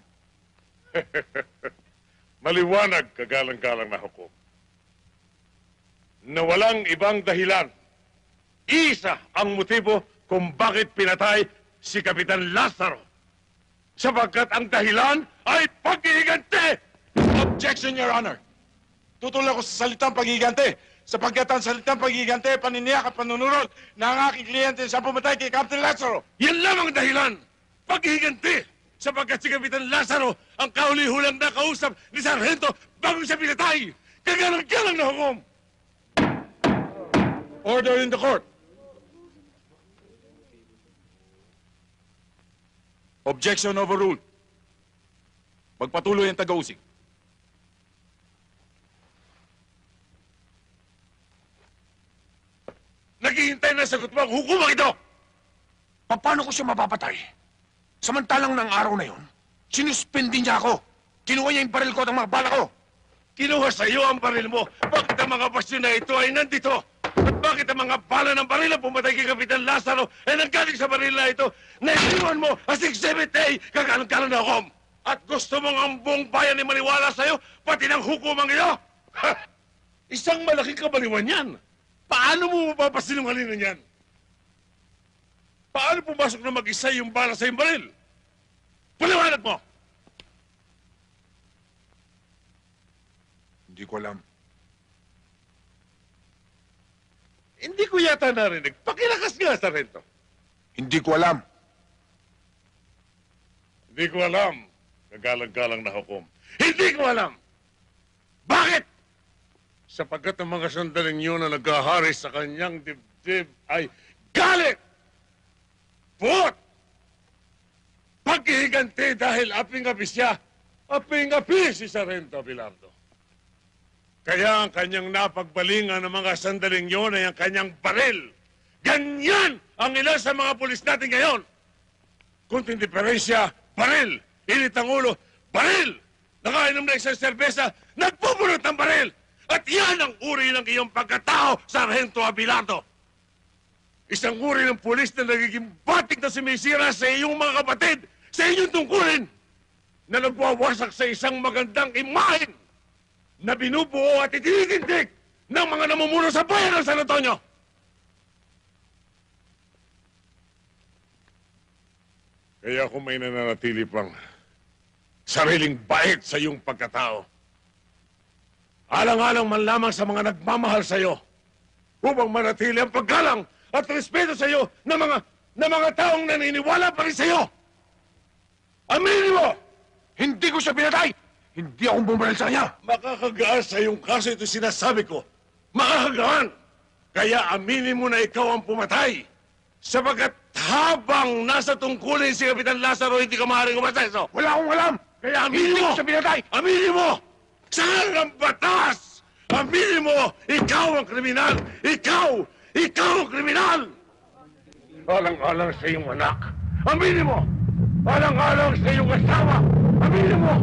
D: Maliwanag, kagalang-galang na hukom, na walang ibang dahilan. Isa ang motibo kung bakit pinatay si Kapitan Lazaro. Sapagkat ang dahilan ay pag-iigante!
M: Objection, Your Honor. Tutulak ko sa salitang pag-iigante sapagkat ang salitang pag-iigante paniniyak at panunurot na ang aking kliyente sa pumatay kay Captain Lazaro.
D: Yan lamang ang dahilan. Pag-iigante! Sapagkat si Kapitan Lazaro ang kauli-hulang na kausap ni Sargento bago siya pinatay. Kagalang-galang na hukom!
M: Order in the court. Objection overruled. Magpatuloy ang taga-usig.
D: Naghihintay na sagot mo ang hukumang ito!
B: Paano ko siya mapapatay? Samantalang ng araw na yon, sinuspindi niya ako. Kinuha niya yung baril ko at ang mga bala ko.
D: Kinuha sa iyo ang baril mo. Bakit ang mga basyon na ito ay nandito? At bakit ang mga bala ng baril na pumatay kay Kapitan Lazaro ay nanggaling sa baril na ito? Naisiwan mo as Exhibit A, kagalang-galang na hukom. At gusto mong ang buong bayan ay maniwala sa iyo, pati ng hukumang iyo? Ha! Isang malaking kabaliwan yan. Paano mo mapapasinungalingan yan? Paano pumasok na mag-isa yung bala sa iyong baril? Paliwanag mo!
B: Hindi ko alam.
D: Hindi ko yata narinig. Pakilakas nga, Sargento.
B: Hindi ko alam.
D: Hindi ko alam. Kagalang-galang na hukom. Hindi ko alam! Bakit? Sapagkat ang mga sandaling yun na naghahari sa kanyang dibdib ay galit! Puot! Paghihiganti dahil aping-api siya, aping-api si Sargento Abelardo. Kaya ang kanyang napagbalingan ng mga sandaling yun ay ang kanyang baril. Ganyan ang ilan sa mga pulis natin ngayon. Kunting diferensya, baril. Init ang ulo, baril. Nakainom na isang serbesa, nagpupulot ng baril. At yan ang uri ng iyong pagkatao, Sargento Abelardo. Isang uri ng pulis na nagiging batik na sumisira sa iyong mga kapatid, sa inyong tungkulin, na nagwawasak sa isang magandang imahen na binubuo at itinitindig ng mga namumuno sa bayan ng San Antonio. Kaya kung may nananatili pang
O: sariling bait sa iyong pagkatao. Alang-alang man lamang sa mga nagmamahal sa iyo upang manatili ang paggalang at respeto sa iyo ng mga taong naniniwala pa rin sa iyo. Aminin mo!
B: Hindi ko siya pinatay! Hindi akong bumaril sa kanya!
O: Makakagaan sa iyong kaso ito sinasabi ko. Makakagaan! Kaya aminin mo na ikaw ang pumatay. Sapagkat habang nasa tungkulin si Kapitan Lazaro, hindi ka maaaring umaseso.
B: Wala akong alam!
O: Kaya aminin
B: Hindi
O: mo!
B: ko siya pinatay!
O: Aminin mo! Saan ang batas? Aminin mo! Ikaw ang kriminal! Ikaw! Ikaw ang kriminal! Alang-alang sa iyong anak. Aminin mo! Alang-alang sa iyong asawa. Aminin mo!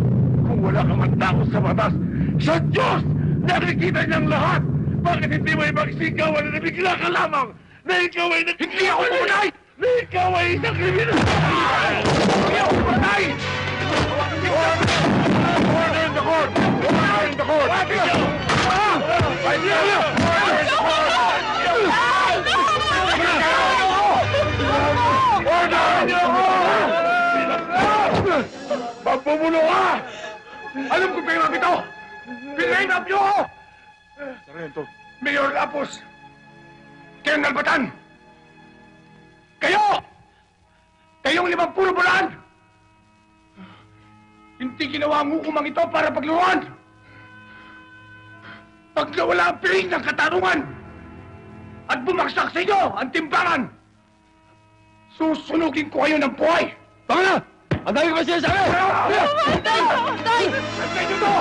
O: Kung wala ka man takot sa batas, sa Diyos! Nakikita niyang lahat! Bakit hindi mo ipagsigawan na nabigla ka lamang na ikaw ay
B: Hindi ako pumatay!
O: Na ikaw ay isang kriminal!
B: Hindi ako pumatay!
O: Order in the court! Order in the court! Magpupulo ka!
B: Alam ko pinap ito! Pinap niyo ako! Sargento. Mayor Lapos! Colonel Batan! Kayo! Kayong 50 bulan! Hindi ginawa ang hukumang ito para pagluruan! Pag nawala ang piling ng katarungan at bumagsak sa inyo ang timbangan, susunugin ko kayo ng buhay! Baka na! Ang dami ko ba siya sabi?
K: Tay! Tay!
B: Antay nyo to!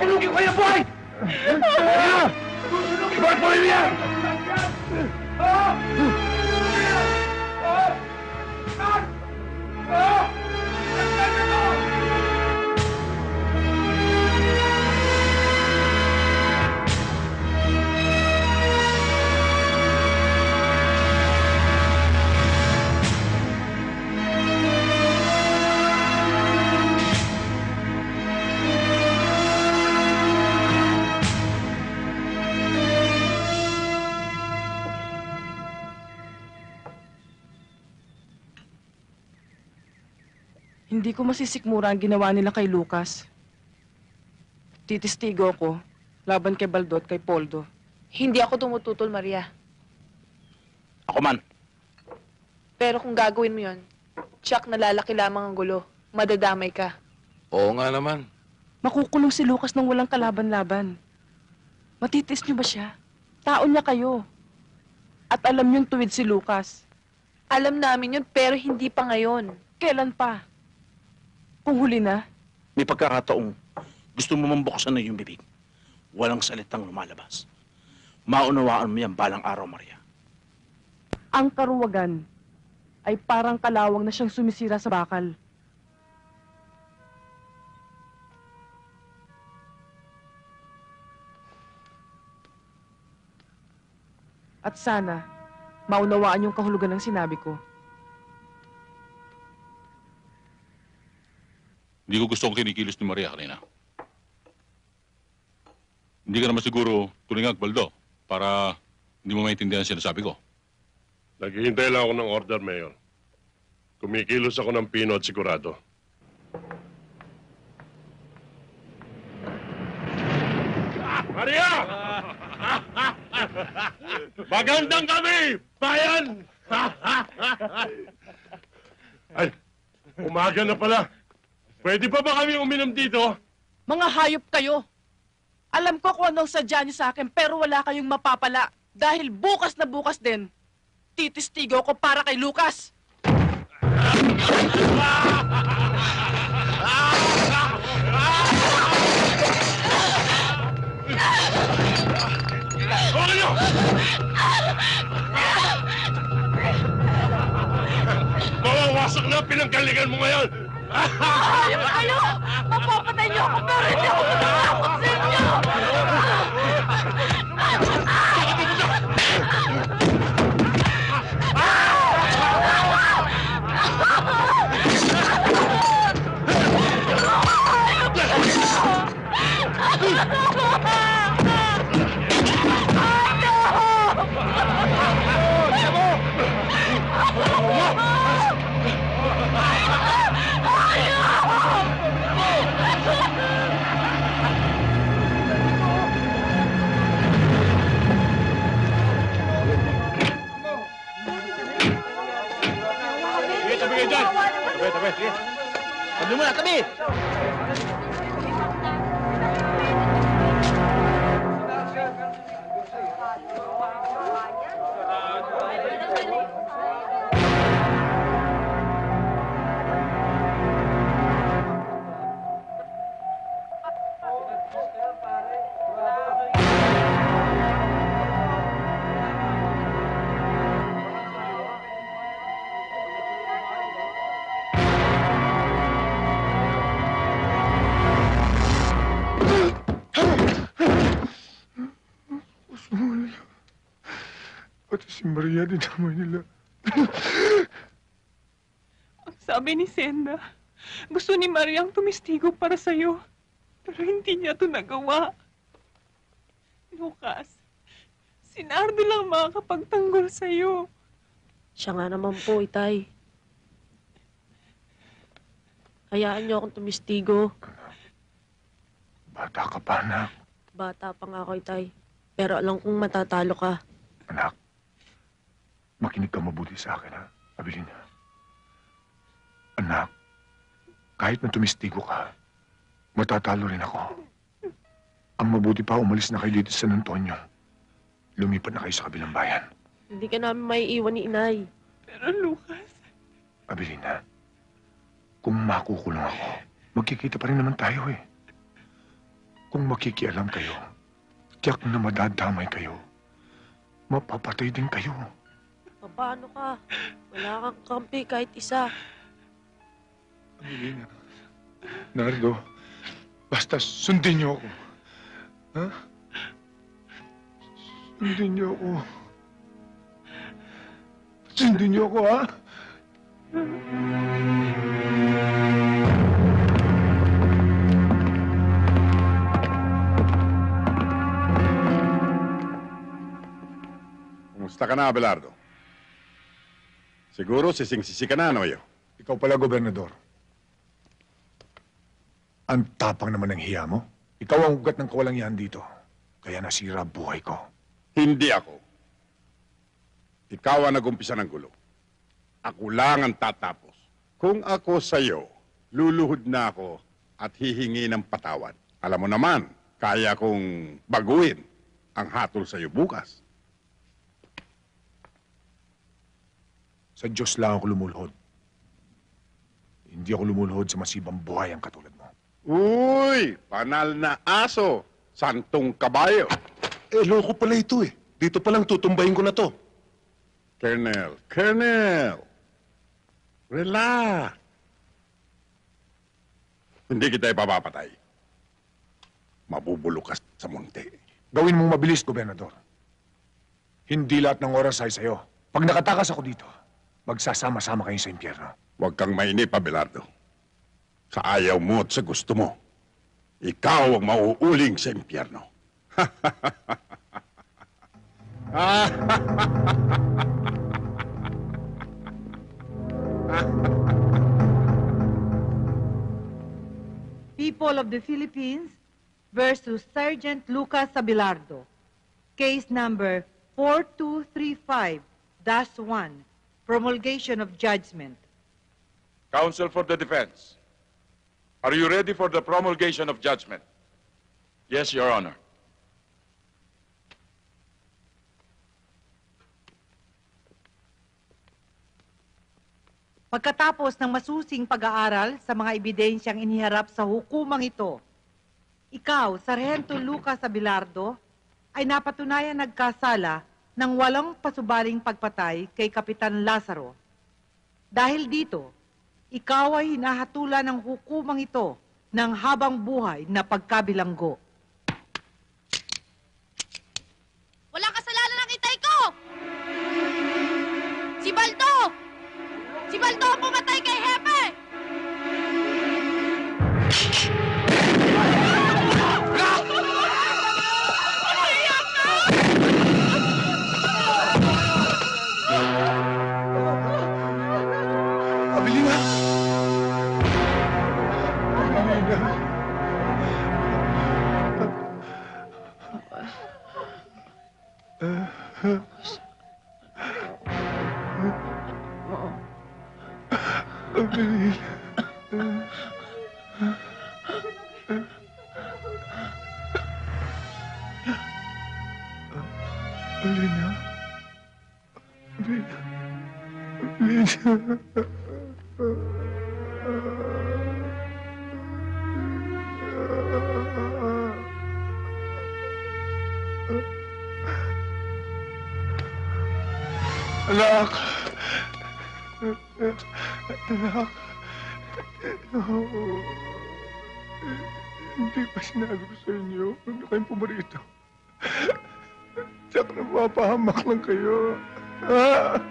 B: Susunugin ko kayo ng buhay! Susunugin ko ang buhay niya!
K: Hindi ko masisikmura ang ginawa nila kay Lucas. Titistigo ko laban kay Baldo at kay Poldo.
Q: Hindi ako tumututol, Maria.
N: Ako man.
Q: Pero kung gagawin mo yon, tsak na lalaki lamang ang gulo. Madadamay ka.
H: Oo nga naman.
K: Makukulong si Lucas nang walang kalaban-laban. Matitis niyo ba siya? Tao niya kayo. At alam niyong tuwid si Lucas.
Q: Alam namin yun, pero hindi pa ngayon.
K: Kailan pa? Kung huli na?
N: May pagkakataong gusto mo mambuksan na yung bibig. Walang salitang lumalabas. Maunawaan mo yan balang araw, Maria.
K: Ang karuwagan ay parang kalawang na siyang sumisira sa bakal. At sana, maunawaan yung kahulugan ng sinabi ko.
M: Hindi ko gustong kinikilos ni Maria kanina. Hindi ka naman siguro tulingag, Baldo, para hindi mo maintindihan ang sinasabi ko.
O: Naghihintay lang ako ng order, Mayor. Kumikilos ako ng pino at sigurado. Maria! Magandang gabi, bayan! Ay, umaga na pala. Pwede pa ba kami uminom dito?
K: Mga hayop kayo! Alam ko kung anong sadya niyo sa akin, pero wala kayong mapapala. Dahil bukas na bukas din, titistigo ko para kay Lucas.
O: Huwag niyo! Mawawasak na pinanggalingan mo ngayon!
K: Hayop kayo! Mapapatay niyo ako, pero hindi ako matakot sa inyo!
M: kayo dyan! Tabi, tabi, sige. Tabi mo na, tabi!
B: Pati si Maria, dinamay nila.
J: Ang sabi ni Senda, gusto ni Mariang tumistigo para sa'yo. Pero hindi niya ito nagawa. Lucas, si Nardo lang makakapagtanggol sa'yo.
G: Siya nga naman po, Itay. Hayaan niyo akong tumistigo.
B: Bata ka pa, anak.
G: Bata pa nga ako, Itay. Pero alam kong matatalo ka.
B: Anak, makinig ka mabuti sa akin, ha? Abilina. Anak, kahit na tumistigo ka, matatalo rin ako. Ang mabuti pa, umalis na kayo dito sa San Antonio. Lumipat na kayo sa kabilang bayan.
G: Hindi ka namin maiiwan ni Inay.
J: Pero Lucas...
B: Abilina, kung makukulong ako, magkikita pa rin naman tayo eh. Kung makikialam kayo, tiyak na madadamay kayo. Mapapatay din kayo.
G: Paano ka? Wala kang kampi kahit isa.
B: Abilina, Nardo, basta sundin niyo ako. Ha? Sundin niyo ako. Sundin niyo ako, ha?
D: Kumusta ka na, Abelardo? Siguro sising-sisi ka na, Noyo.
B: Ikaw pala, Gobernador. Ang tapang naman ng hiya mo. Ikaw ang ugat ng kawalangian dito. Kaya nasira buhay ko.
D: Hindi ako. Ikaw ang nag-umpisa ng gulo. Ako lang ang tatapos. Kung ako sa'yo, luluhod na ako at hihingi ng patawad. Alam mo naman, kaya kong baguhin ang hatol sa'yo bukas.
B: Sa Diyos lang ako lumulhod. Hindi ako lumulhod sa masibang buhay ang katulad mo.
D: Uy! Panal na aso! Santong kabayo!
H: Eh, loko pala ito eh. Dito palang tutumbahin ko na to.
D: Colonel! Relax! Hindi kita ipapapatay. Mabubulok ka sa munti.
B: Gawin mong mabilis, Gobernador. Hindi lahat ng oras ay sa'yo. Pag nakatakas ako dito, magsasama-sama kayo sa impyerno.
D: Huwag kang mainip, Abelardo. Sa ayaw mo at sa gusto mo, ikaw ang mauuling sa impyerno.
R: People of the Philippines versus Sergeant Lucas Abelardo. Case number 4235-1. Promulgation of judgment.
M: Counsel for the defense. Are you ready for the promulgation of judgment? Yes, Your Honor.
R: Pagkatapos ng masusing pag-aaral sa mga ebidensyang iniharap sa hukumang ito, ikaw, Sargento Lucas Abelardo, ay napatunayan nagkasala ng walang pasubaling pagpatay kay Kapitan Lazaro. Dahil dito, ikaw ay hinahatulan ng hukumang ito ng habang buhay na pagkabilanggo.
S: Walang kasalanan ng itay ko! Si Baldo! Si Baldo ang pumatay kay Hepe!
B: Abilina! Alina. Alina. Anak. Anak. Hindi pa sinabi ko sa inyo. Huwag na kayong pumarito. Tsak na mapahamak lang kayo.
G: Mahal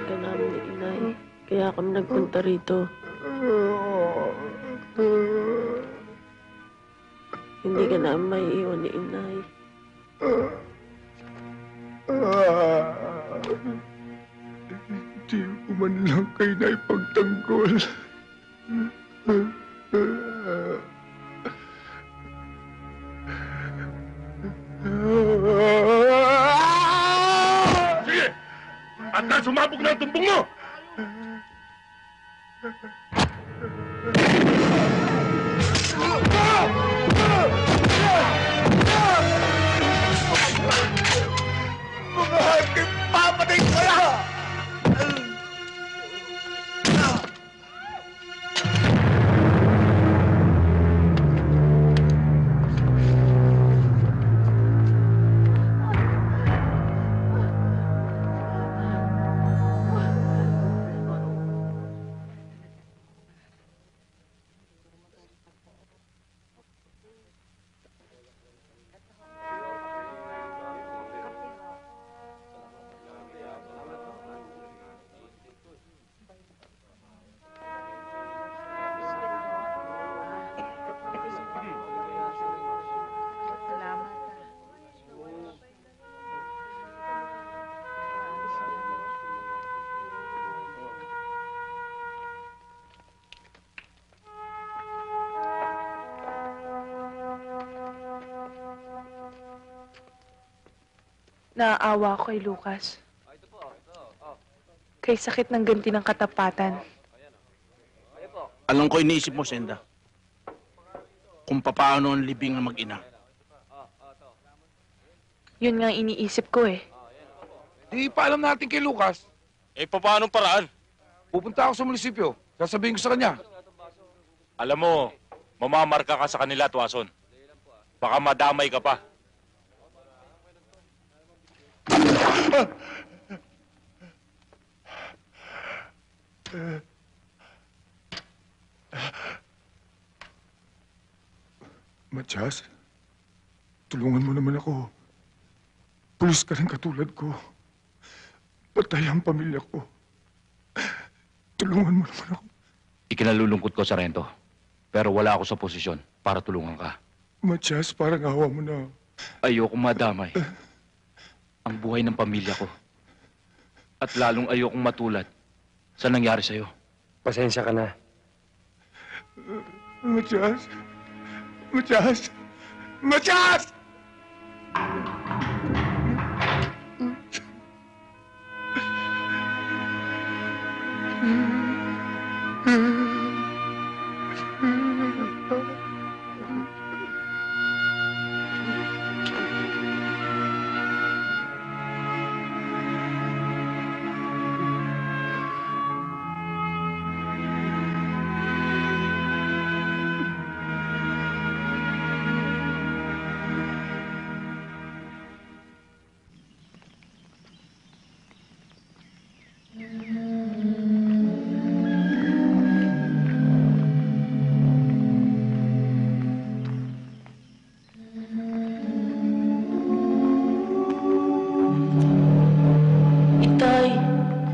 G: ka namin ni Inay. Kaya kami nagpunta rito. Hindi ka namin maiiwan ni Inay.
B: Hindi ko man lang kayo na ipagtanggol.
O: Sige! At na sumabog na ang tumbong mo!
B: Papatay ko na!
Q: Naaawa ako kay Lucas. Kay sakit ng ganti ng katapatan.
T: Alam ko iniisip mo, Senda. Kung papaano ang libing ng mag-ina.
Q: Yun nga iniisip ko eh.
B: Di paalam natin kay Lucas.
M: Paano paraan?
B: Pupunta ako sa munisipyo. Sasabihin ko sa kanya.
M: Alam mo, mamamarka ka sa kanila, Tuason. Baka madamay ka pa.
B: Matias, tulungan mo naman ako. Pulis ka rin katulad ko. Patay ang pamilya ko. Tulungan mo naman ako.
M: Ikinalulungkot ko, Sargento. Pero wala ako sa posisyon para tulungan ka.
B: Matias, parang awa mo na.
M: Ayokong madamay ang buhay ng pamilya ko. At lalong ayokong matulad sa nangyari sa'yo.
P: Pasensya ka na.
B: Matias! Matias! Matias!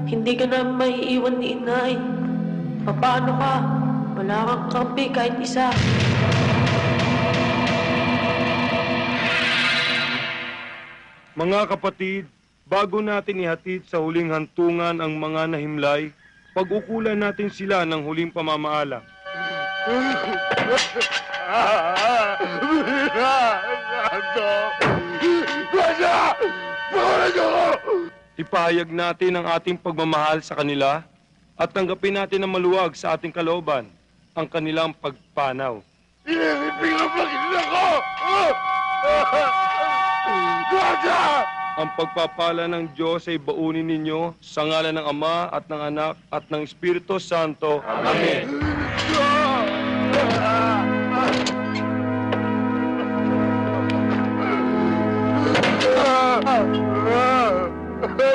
G: Hindi ka na maiiwan ni Inay. Paano ka? Wala kang kampi kahit isa.
P: Mga kapatid, bago natin ihatid sa huling hantungan ang mga nahimlay, pag-ukulan natin sila ng huling pamamaala. Ipahayag natin ang ating pagmamahal sa kanila at tanggapin natin ng maluwag sa ating kalooban ang kanilang pagpanaw.
O: Pinapakita ko! Gada!
P: Ang pagpapala ng Diyos ay baunin ninyo sa ngalan ng Ama at ng Anak at ng Espiritu Santo. Amen.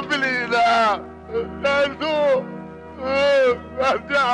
O: Bili na! Nando! Nanda!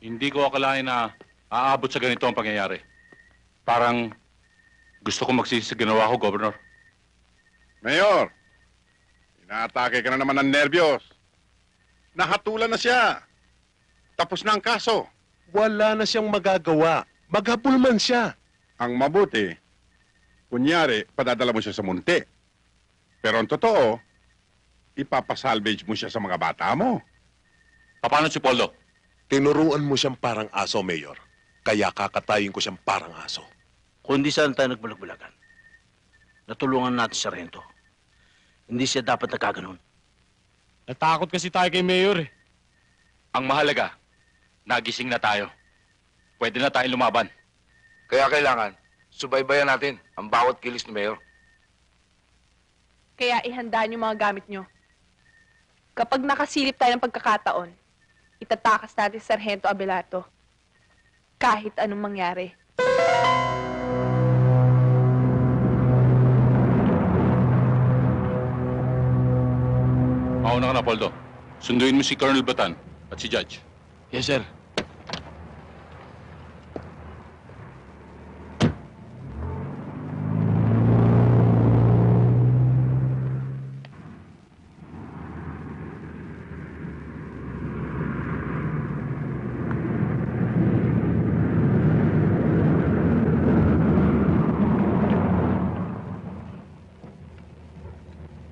M: Hindi ko akalain na aabot sa ganito ang pangyayari. Parang gusto ko magsisi sa ginawa ko, Governor.
A: Mayor, inaatake ka na naman ng nervyos. Nahatulan na siya. Tapos na ang kaso.
H: Wala na siyang magagawa. Maghabol man siya.
A: Ang mabuti, kunyari, padadala mo siya sa munti. Pero ang totoo, ipapasalvage mo siya sa mga bata mo.
M: Paano si Poldo?
H: Tinuruan mo siyang parang aso, Mayor. Kaya kakatayin ko siyang parang aso.
T: Kundi saan tayo nagbulag-bulagan? Natulungan natin si Sargento. Hindi siya dapat nagkaganon.
P: Natakot kasi tayo kay Mayor eh.
M: Ang mahalaga, nagising na tayo. Pwede na tayong lumaban.
L: Kaya kailangan, subaybayan natin ang bawat kilos ni Mayor.
Q: Kaya ihanda niyo mga gamit niyo. Kapag nakasilip tayo ng pagkakataon, itatakas natin si Sargento Abelardo. Kahit anong mangyari.
M: Mauna ka na, Poldo. Sunduin mo si Colonel Batan at si Judge.
T: Yes, sir.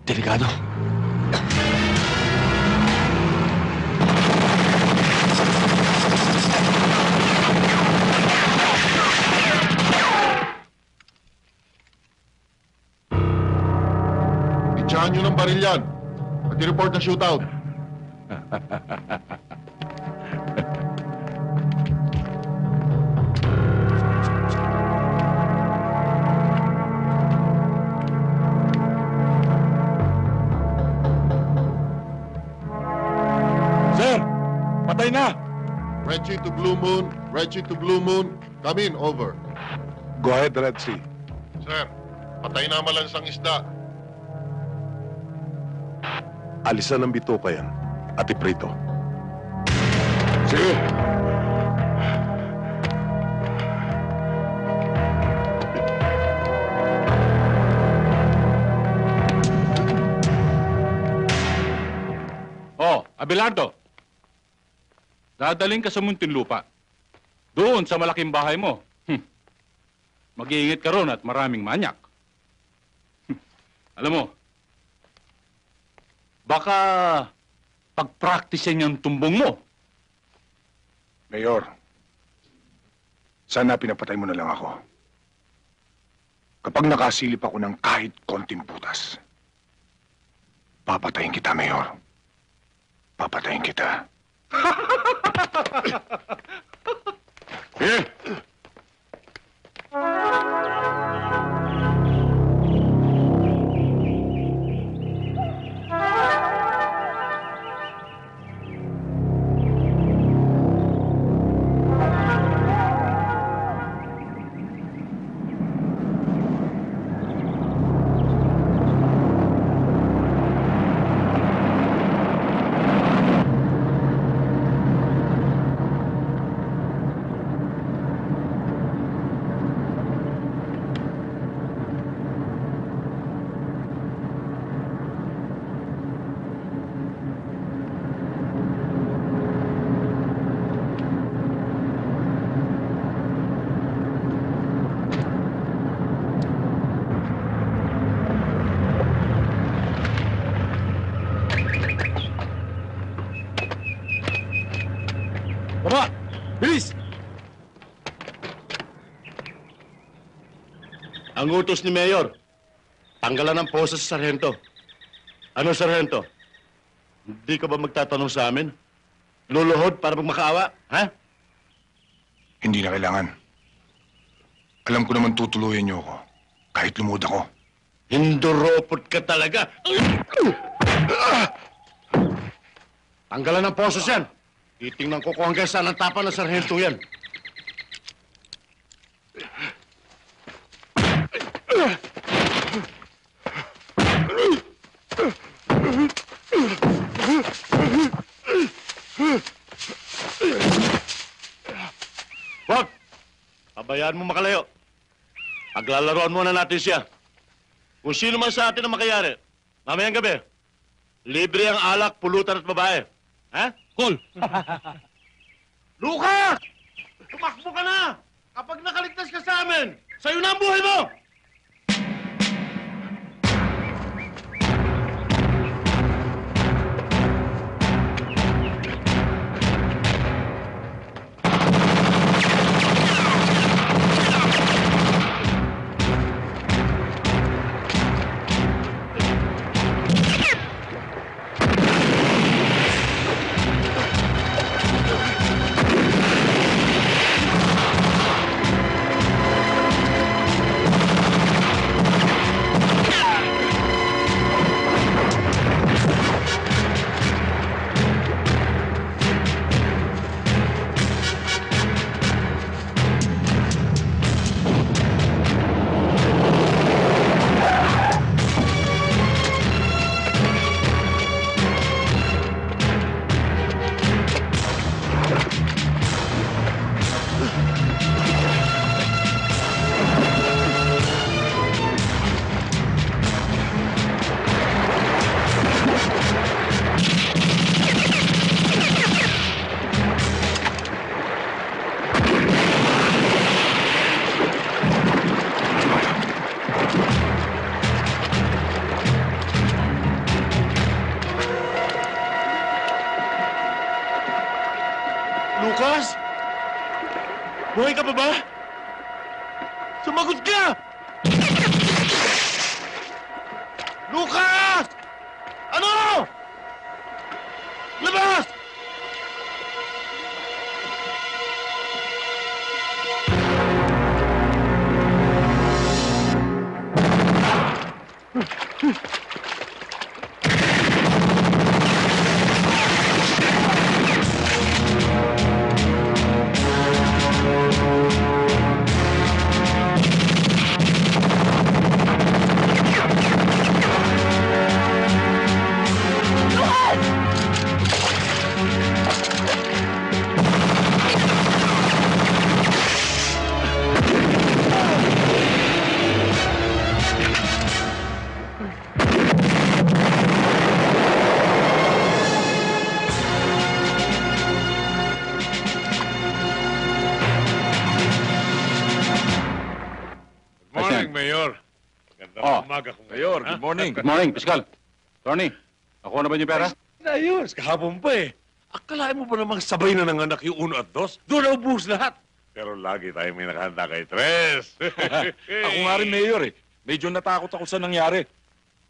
H: Delikado.
O: Itsahan nyo ng baril yan at i-report na shootout.
M: Sir! Patay na!
O: Reggie to Blue Moon, Reggie to Blue Moon, come in, over.
H: Go ahead, Red Sea.
O: Sir, patay na malansang isda.
H: Alisan ng bituka yan at iprito.
O: Sige.
M: Oh, Abelardo. Dadaling ka sa Muntinlupa. Doon sa malaking bahay mo. Mag-iingat ka ron at maraming manyak. Alam mo, baka pag-practicein yung tumbong mo.
B: Mayor, sana pinapatay mo na lang ako. Kapag nakasilip ako ng kahit konting putas, papatayin kita, Mayor. Papatayin kita.
A: Eh!
N: Bilis! Ang utos ni Mayor, tanggalan ng posa sa sarhento. Ano, sarhento? Hindi ka ba magtatanong sa amin? Luluhod para magmakaawa, ha?
B: Hindi na kailangan. Alam ko naman tutuluyan niyo ako. Kahit lumod ako.
N: Hinduropot ka talaga. Tanggalan ng posos yan. Titingnan ko kung hanggang saan ang tapa ng sarhento yan. Wag! Pabayaan mo makalayo. Paglalaroan muna natin siya. Kung sino man sa atin ang makayari, mamayang gabi, libre ang alak, pulutan at babae. Ha? Cool! Lucas! Tumakbo ka na! Kapag nakaligtas ka sa amin, sa'yo na ang buhay mo! Lucas? Buhay ka pa ba? Sumagot ka! Lucas! Ano? Labas!
O: Morning, Mayor. Gandang umaga ko.
M: Mayor, good morning. Good morning, Piskal. Tony, nakuha na ba yung pera?
O: Ayos, kahapon pa eh. Akalain mo ba namang sabay na ng anak yung 1 at 2? Doon na ubus lahat. Pero lagi tayo may nakahanda kay Tres.
M: Ako nga rin, Mayor eh. Medyo natakot ako sa nangyari.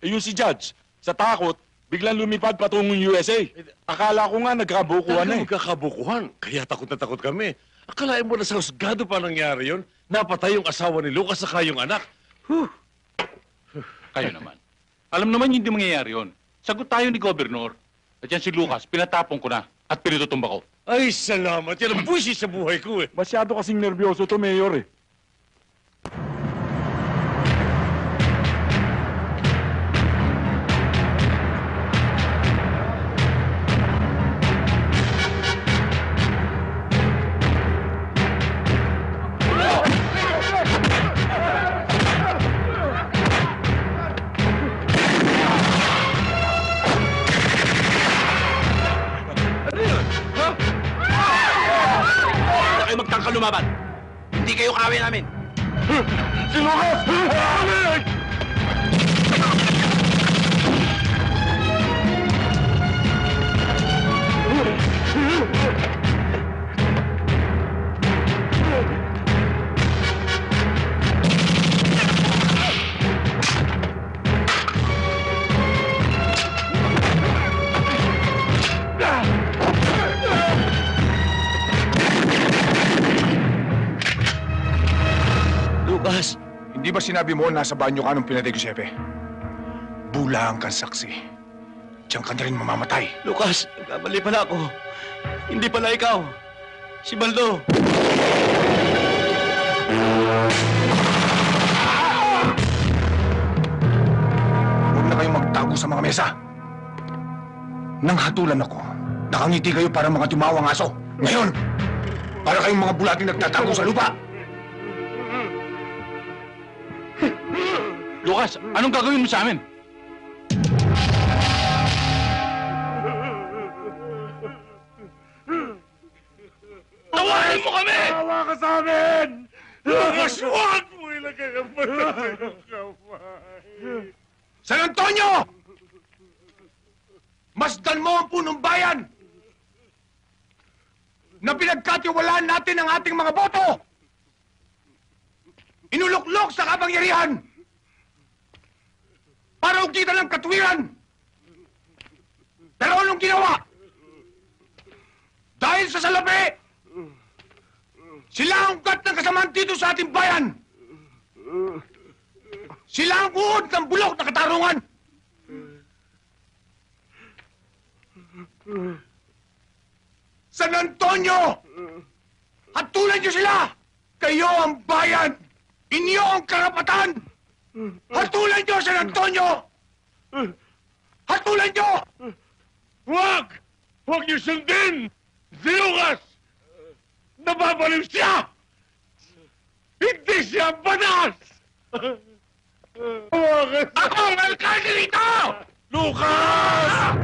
M: Eh yung si Judge, sa takot, biglang lumipad patungong USA. Akala ko nga nagkabukuhan na eh.
O: Magkakabukuhan. Kaya takot na takot kami. Akalain mo na sa husgado pa nangyari yon? Napatay yung asawa ni Lucas saka yung anak.
M: Kayo naman. Alam naman hindi mangyayari yon. Sagot tayo ni Gobernur. At yan si Lucas, pinatapon ko na at pinitutumba ko.
O: Ay, salamat. Yan ang buwisit sa buhay ko eh.
M: Masyado kasing nervyoso to, Mayor eh.
T: Magtangka lumaban. Hindi kayo kawin namin.
O: Si Lucas!
B: Hindi ba sinabi mo nasa banyo ka nung pinatay ko si Hepe? Bulang kang saksi. Diyan ka na rin mamamatay.
N: Lucas, nagkamali pala ako. Hindi pala ikaw. Si Baldo.
B: Huwag na kayong magtago sa mga mesa. Nang hatulan ako, nakangiti kayo para mga timawang aso. Ngayon, para kayong mga bulating nagtatago sa lupa.
M: Lucas, anong gagawin mo sa amin?
E: Tawarin mo kami! Tawa ka sa amin! Lucas, huwag mo ilagay ang mata sa iyong kamay.
B: San Antonio! Masdan mo ang punong bayan na pinagkatiwalaan natin ang ating mga boto! Inuluklok sa kapangyarihan para ugitan ng katwiran! Pero anong ginawa? Dahil sa salapi, sila ang ugat ng kasamaan dito sa ating bayan! Sila ang uod ng bulok na katarungan! San Antonio! Hatulan niyo sila! Kayo ang bayan! Inyo ang karapatan! Hatulan niyo, San Antonio! Hatulan niyo!
E: Huwag! Huwag niyo sundin! Si Lucas! Nababaliw siya! Hindi siya banas!
B: Ako ang alkalde rito!
E: Lucas!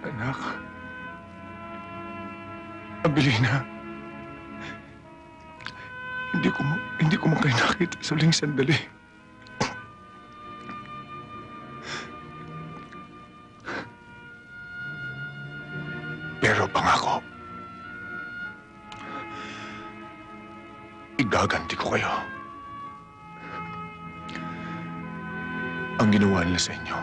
B: Anak. Abilina. Hindi ko kayo nakita sa huling sandali. Pero pangako, igaganti ko kayo. Ang ginawa nila sa inyo,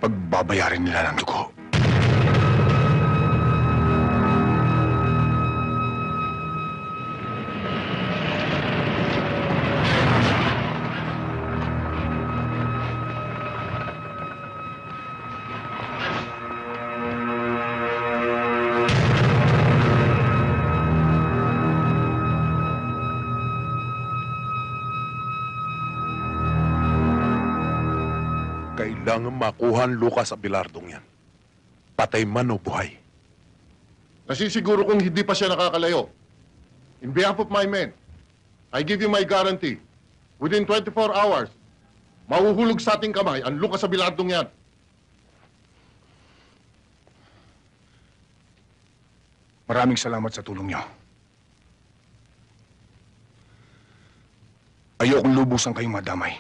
B: pagbabayarin nila ng dugo.
H: Kailangan makuha ang Lucas Abelardong yan. Patay man o buhay.
O: Nasisiguro kong hindi pa siya nakakalayo. In behalf of my men, I give you my guarantee. Within 24 hours, mahuhulog sa ating kamay ang Lucas Abelardong yan.
B: Maraming salamat sa tulong niyo. Ayokong lubusan kayong madamay.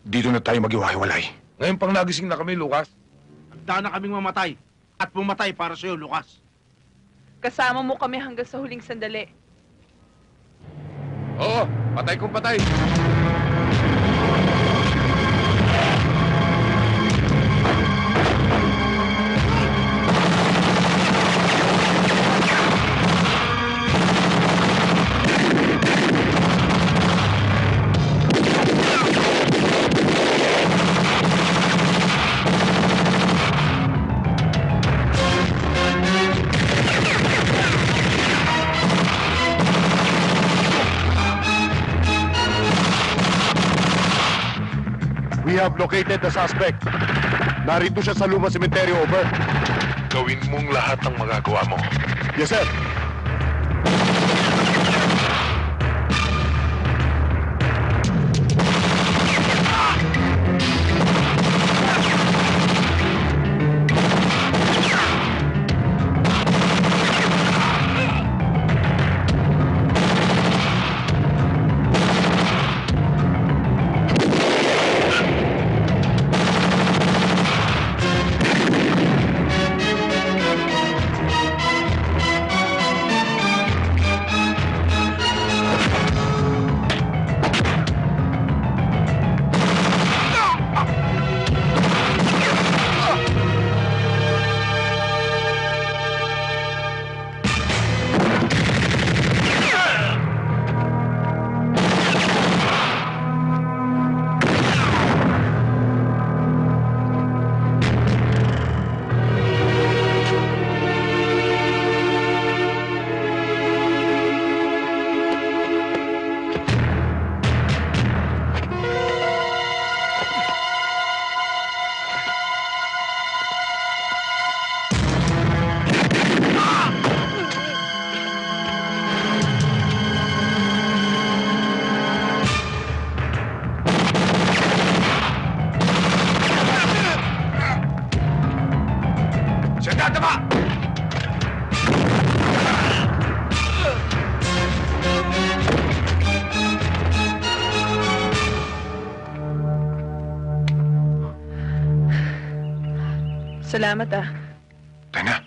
B: Dito na tayo maghiwa-hiwalay.
L: Ngayon pang nagising na kami, Lucas. Handa na kaming mamatay. At pumatay para sa'yo, Lucas.
Q: Kasama mo kami hanggang sa huling sandali.
L: Oo, patay kung patay.
O: We have located the suspect. Narito siya sa Luma Cemetery, over.
H: Gawin mong lahat ng magagawa mo.
O: Yes, sir.
Q: Salamat ah.
B: Tayo na.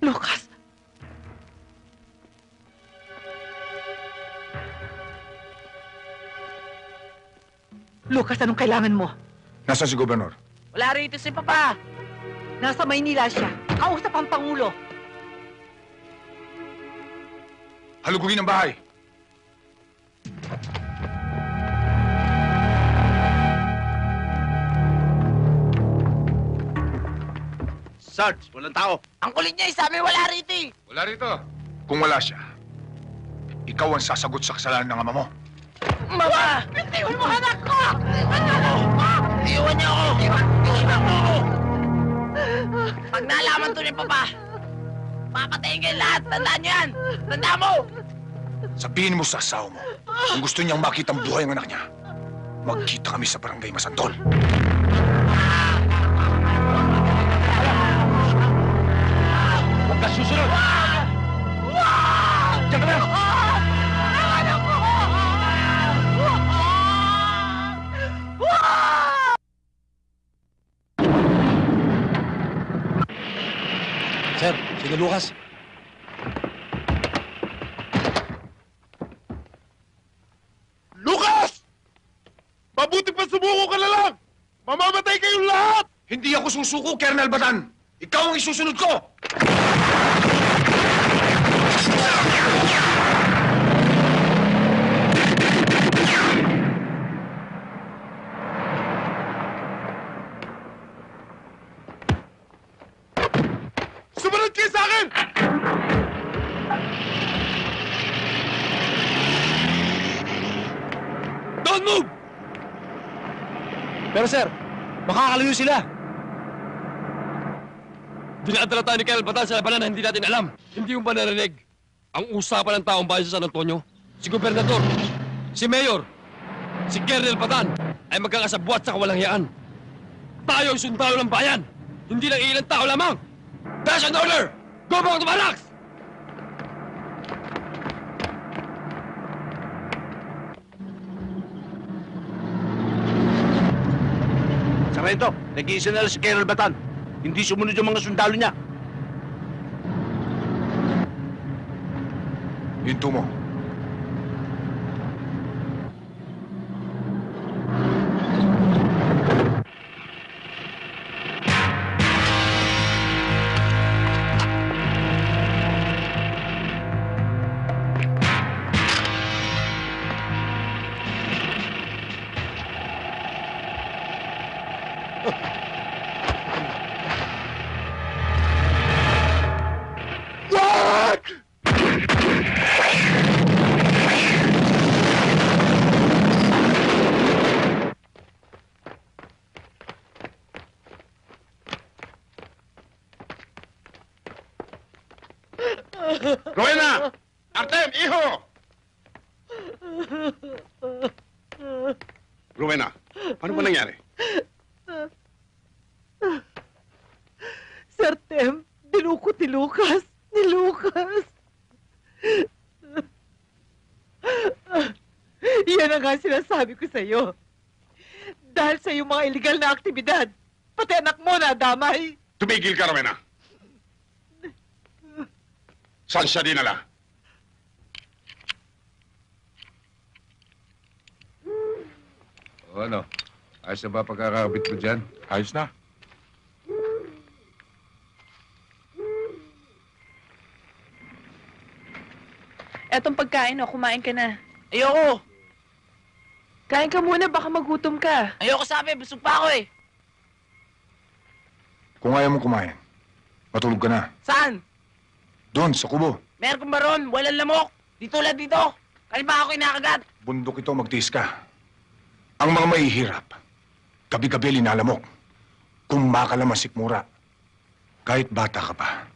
K: Lucas! Lucas, anong kailangan mo?
B: Nasaan si Gobernador?
I: Wala rito si Papa.
R: Nasa Maynila siya. Kausap ang Pangulo.
B: Halugugin ang bahay.
I: Sarge, walang tao. Ang kulit niya, sa amin wala rito eh.
B: Wala rito. Kung wala siya, ikaw ang sasagot sa kasalanan ng ama mo.
I: Mama! Bitiwan mo anak ko! Iwan niyo ako! Iwan mo ako! Pag nalaman to ni Papa, papatayin kayo lahat! Tandaan niyo yan! Tandaan mo!
B: Sabihin mo sa asawa mo, kung gusto niyang makita ang buhay ang anak niya, magkita kami sa barangay Masantol.
I: Huwag ka susunod! Diyan ka na! Anak ko!
U: Sir, sige Lucas.
O: Lucas! Mabuti pa sumuko ka na lang! Mamamatay kayong lahat!
B: Hindi ako susuko, Colonel Batan! Ikaw ang isusunod ko!
O: Sumunod kayo sa akin!
U: Don't move! Pero sir, makakalayo sila.
V: Dinadala tayo ni Colonel Batan sa labanan na hindi natin alam. Hindi mo ba narinig? Ang usapan ng taong bayan sa San Antonio, si Gobernador, si Mayor, si Colonel Batan, ay magkakasabwat sa kawalang yaan. Tayo ay sundalo ng bayan, hindi lang ilang tao lamang. That's an order! Go back to barracks!
T: Sargento, nag-iisa na lang si Colonel Batan. Hindi sumunod yung mga sundalo niya.
B: Hinto mo.
A: Rowena! Artem, iho! Rowena, ano ba nangyari?
R: Sir Tem, dinukot ni Lucas. Ni Lucas. Yan ang nga sinasabi ko sa'yo. Dahil sa iyong mga illegal na aktibidad, pati anak mo na damay.
A: Tumigil ka, Rowena. Saan siya dinala?
H: O ano? Ayos na ba pagkakabit mo dyan?
B: Ayos na.
Q: Etong pagkain, oh, kumain ka na.
I: Ayoko!
Q: Kain ka muna, baka magutom ka.
I: Ayoko sabi, busog pa ako eh.
B: Kung ayaw mong kumain, matulog ka na.
I: Saan?
B: Doon, sa kubo.
I: Meron kong baron, walang lamok. Di tulad dito. Kalma ako inakagat.
B: Bundok ito, magtiis ka. Ang mga mahihirap, gabi-gabi linalamok. Kung makalaman sikmura, kahit bata ka pa,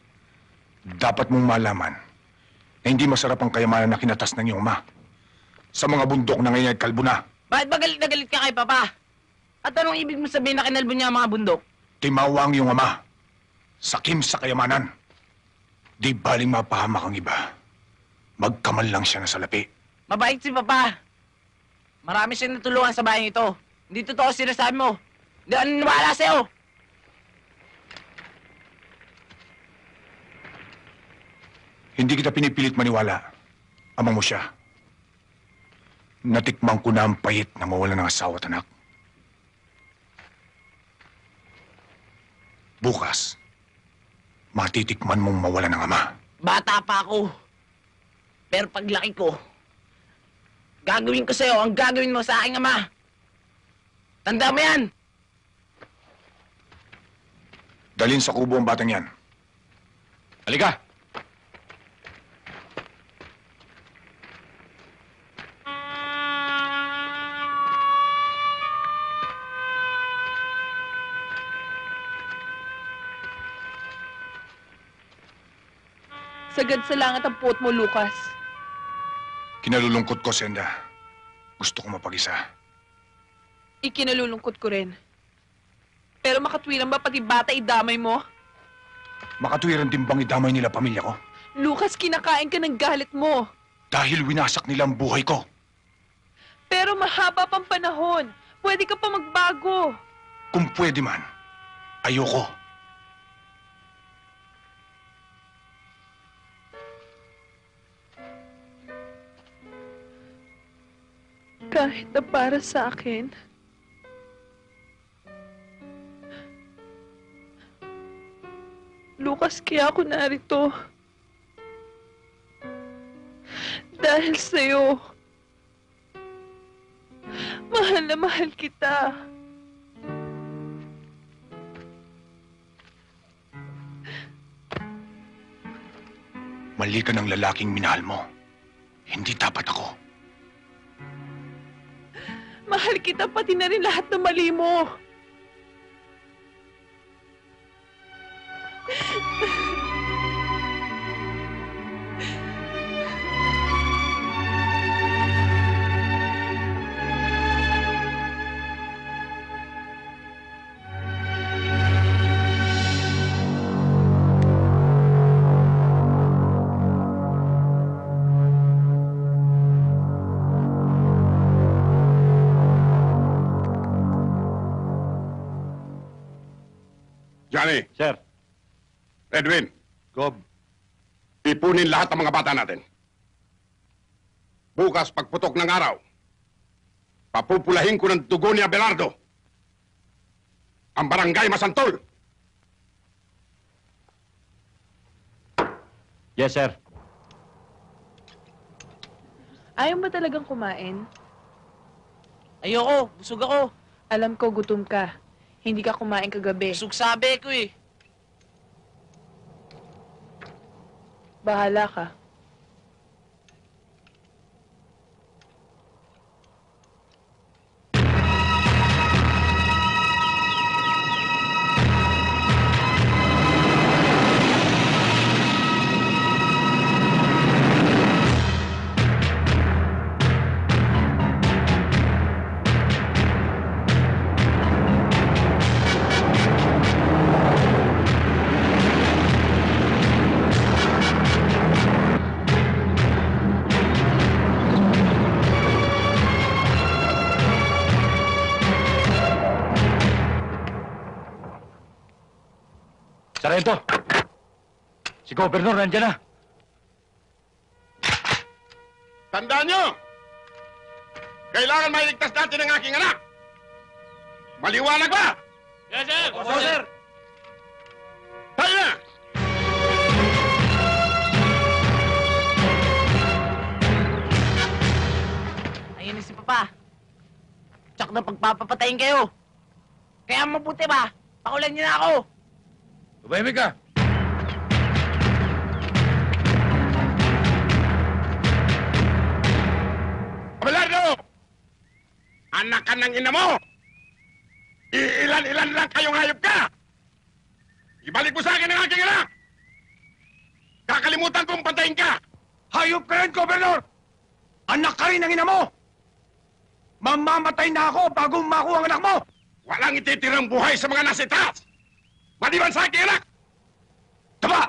B: dapat mong malaman na hindi masarap ang kayamanan na kinatas ng iyong ama. Sa mga bundok na ngayon ay kalbo na.
I: Bakit ba galit na galit ka kay Papa? At anong ibig mo sabihin na kinalbo niya ang mga bundok?
B: Timawa ang iyong ama. Sakim sa kayamanan. Di baling mapahamak ang iba. Magkamal lang siya na salapi.
I: Mabait si Papa. Marami siyang natulungan sa bayan ito. Hindi totoo sinasabi mo. Hindi ako naniniwala sa'yo.
B: Hindi kita pinipilit maniwala. Ama mo siya. Natikman ko na ang payit na mawala ng asawa at anak. Bukas, matitikman mong mawala ng ama.
I: Bata pa ako. Pero paglaki ko, gagawin ko sa'yo ang gagawin mo sa aking ama. Tanda mo yan.
B: Dalhin sa kubo ang batang yan.
M: Halika!
Q: Sagad sa langit ang puot mo, Lucas.
B: Kinalulungkot ko, Senda. Gusto ko mapag-isa.
Q: Ikinalulungkot ko rin. Pero makatwiran ba pati bata idamay mo?
B: Makatwiran din bang idamay nila pamilya ko?
Q: Lucas, kinakain ka ng galit mo.
B: Dahil winasak nila ang buhay ko.
Q: Pero mahaba pang panahon. Pwede ka pa magbago.
B: Kung pwede man, ayoko.
Q: Kahit na para sa akin, Lucas, kaya ako narito. Dahil sa'yo. Mahal na mahal kita.
B: Mali ka ng lalaking minahal mo. Hindi dapat ako.
Q: Mahal kita pati na rin lahat ng mali mo.
A: Johnny.
U: Sir.
A: Edwin.
U: Gob.
A: Ipunin lahat ng mga bata natin. Bukas, pagputok ng araw, papupulahin ko ng dugo ni Abelardo ang barangay Masantol.
U: Yes, sir.
Q: Ayaw ba talagang kumain?
I: Ayoko, busog ako.
Q: Alam ko, gutom ka. Hindi ka kumain kagabi.
I: Busog sabi ko eh.
Q: Bahala ka.
U: Sargento! Si Gobernador nandiyan na.
A: Tandaan nyo! Kailangan mailigtas natin ang aking anak! Maliwanag ba?
I: Yes, sir!
U: Opo, sir!
A: Tayo na!
I: Ayun na si Papa. Tsak na pagpapapatayin kayo. Kaya mabuti ba? Pakulan niyo na ako.
U: Tumahimik ka!
A: Abelardo! Anak ka ng ina mo! Iilan-ilan lang kayong hayop ka! Ibalik mo sa akin ang aking anak! Kakalimutan kong patayin ka!
B: Hayop ka rin, Gobernador! Anak ka rin ng ina mo! Mamamatay na ako bago makuha ang anak mo!
A: Walang ititirang buhay sa mga nasa itaas! Maliban sa aking anak! Taba!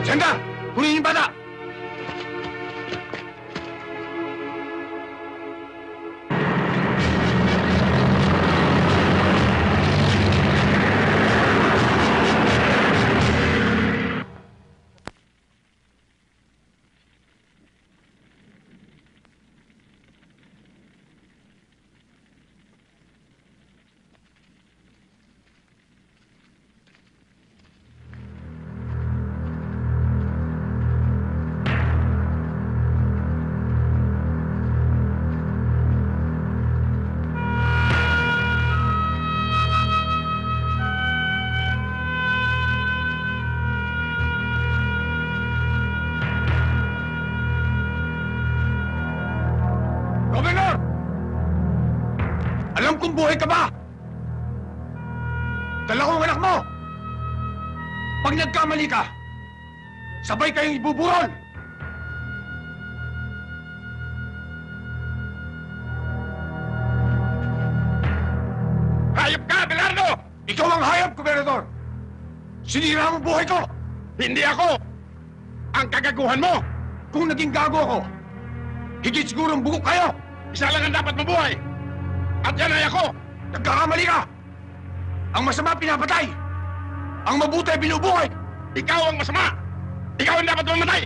B: Senda! Kunin yung bata! Gobernador! Alam kong buhay ka ba? Dala ko ang anak mo! Pag nagkamali ka, sabay kayong ibuburon!
A: Hayop ka, Abelardo!
B: Ikaw ang hayop, Gobernador! Sinira mo buhay ko!
A: Hindi ako! Ang kagaguhan mo!
B: Kung naging gago ako, higit siguro ang bugok kayo!
A: Isa lang ang dapat mabuhay! At yan ay ako!
B: Nagkakamali ka! Ang masama pinapatay! Ang mabuti binubuhay!
A: Ikaw ang masama! Ikaw ang dapat mamatay!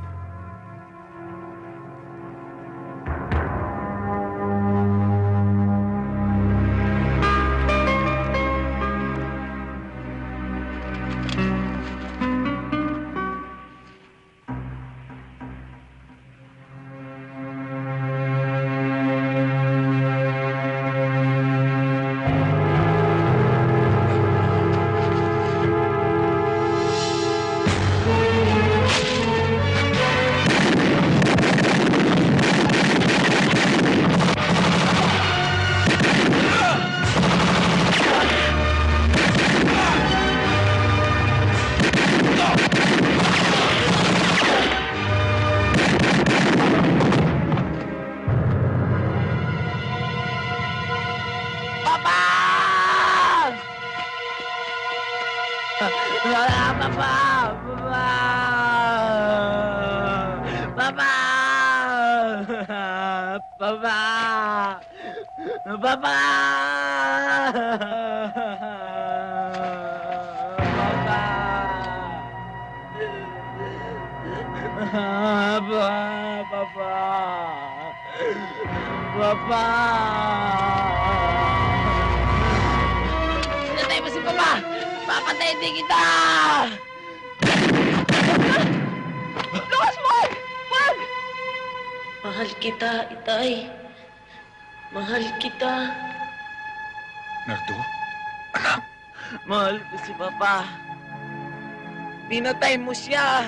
I: Pinatay mo si Papa! Papatayin din kita!
K: Lucas, wag! Wag!
G: Mahal kita, Itay. Mahal kita.
B: Nardo?
I: Mahal ko si Papa. Pinatay mo siya.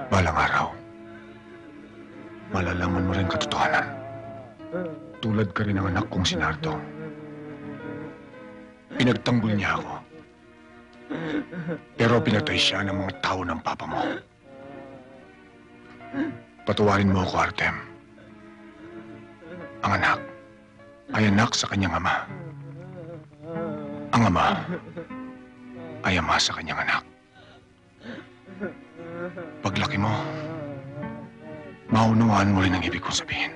B: Balang araw, malalaman mo rin katotohanan. Tulad ka rin ng anak kong si Nardo. Pinagtanggol niya ako. Pero pinatay siya ng mga tao ng papa mo. Patawarin mo ako, Artem. Ang anak ay anak sa kanyang ama. Ang ama ay ama sa kanyang anak. Paglaki mo, maunawaan mo rin ang ibig kong sabihin.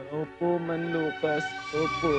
I: Opo, Man Lucas. Opo.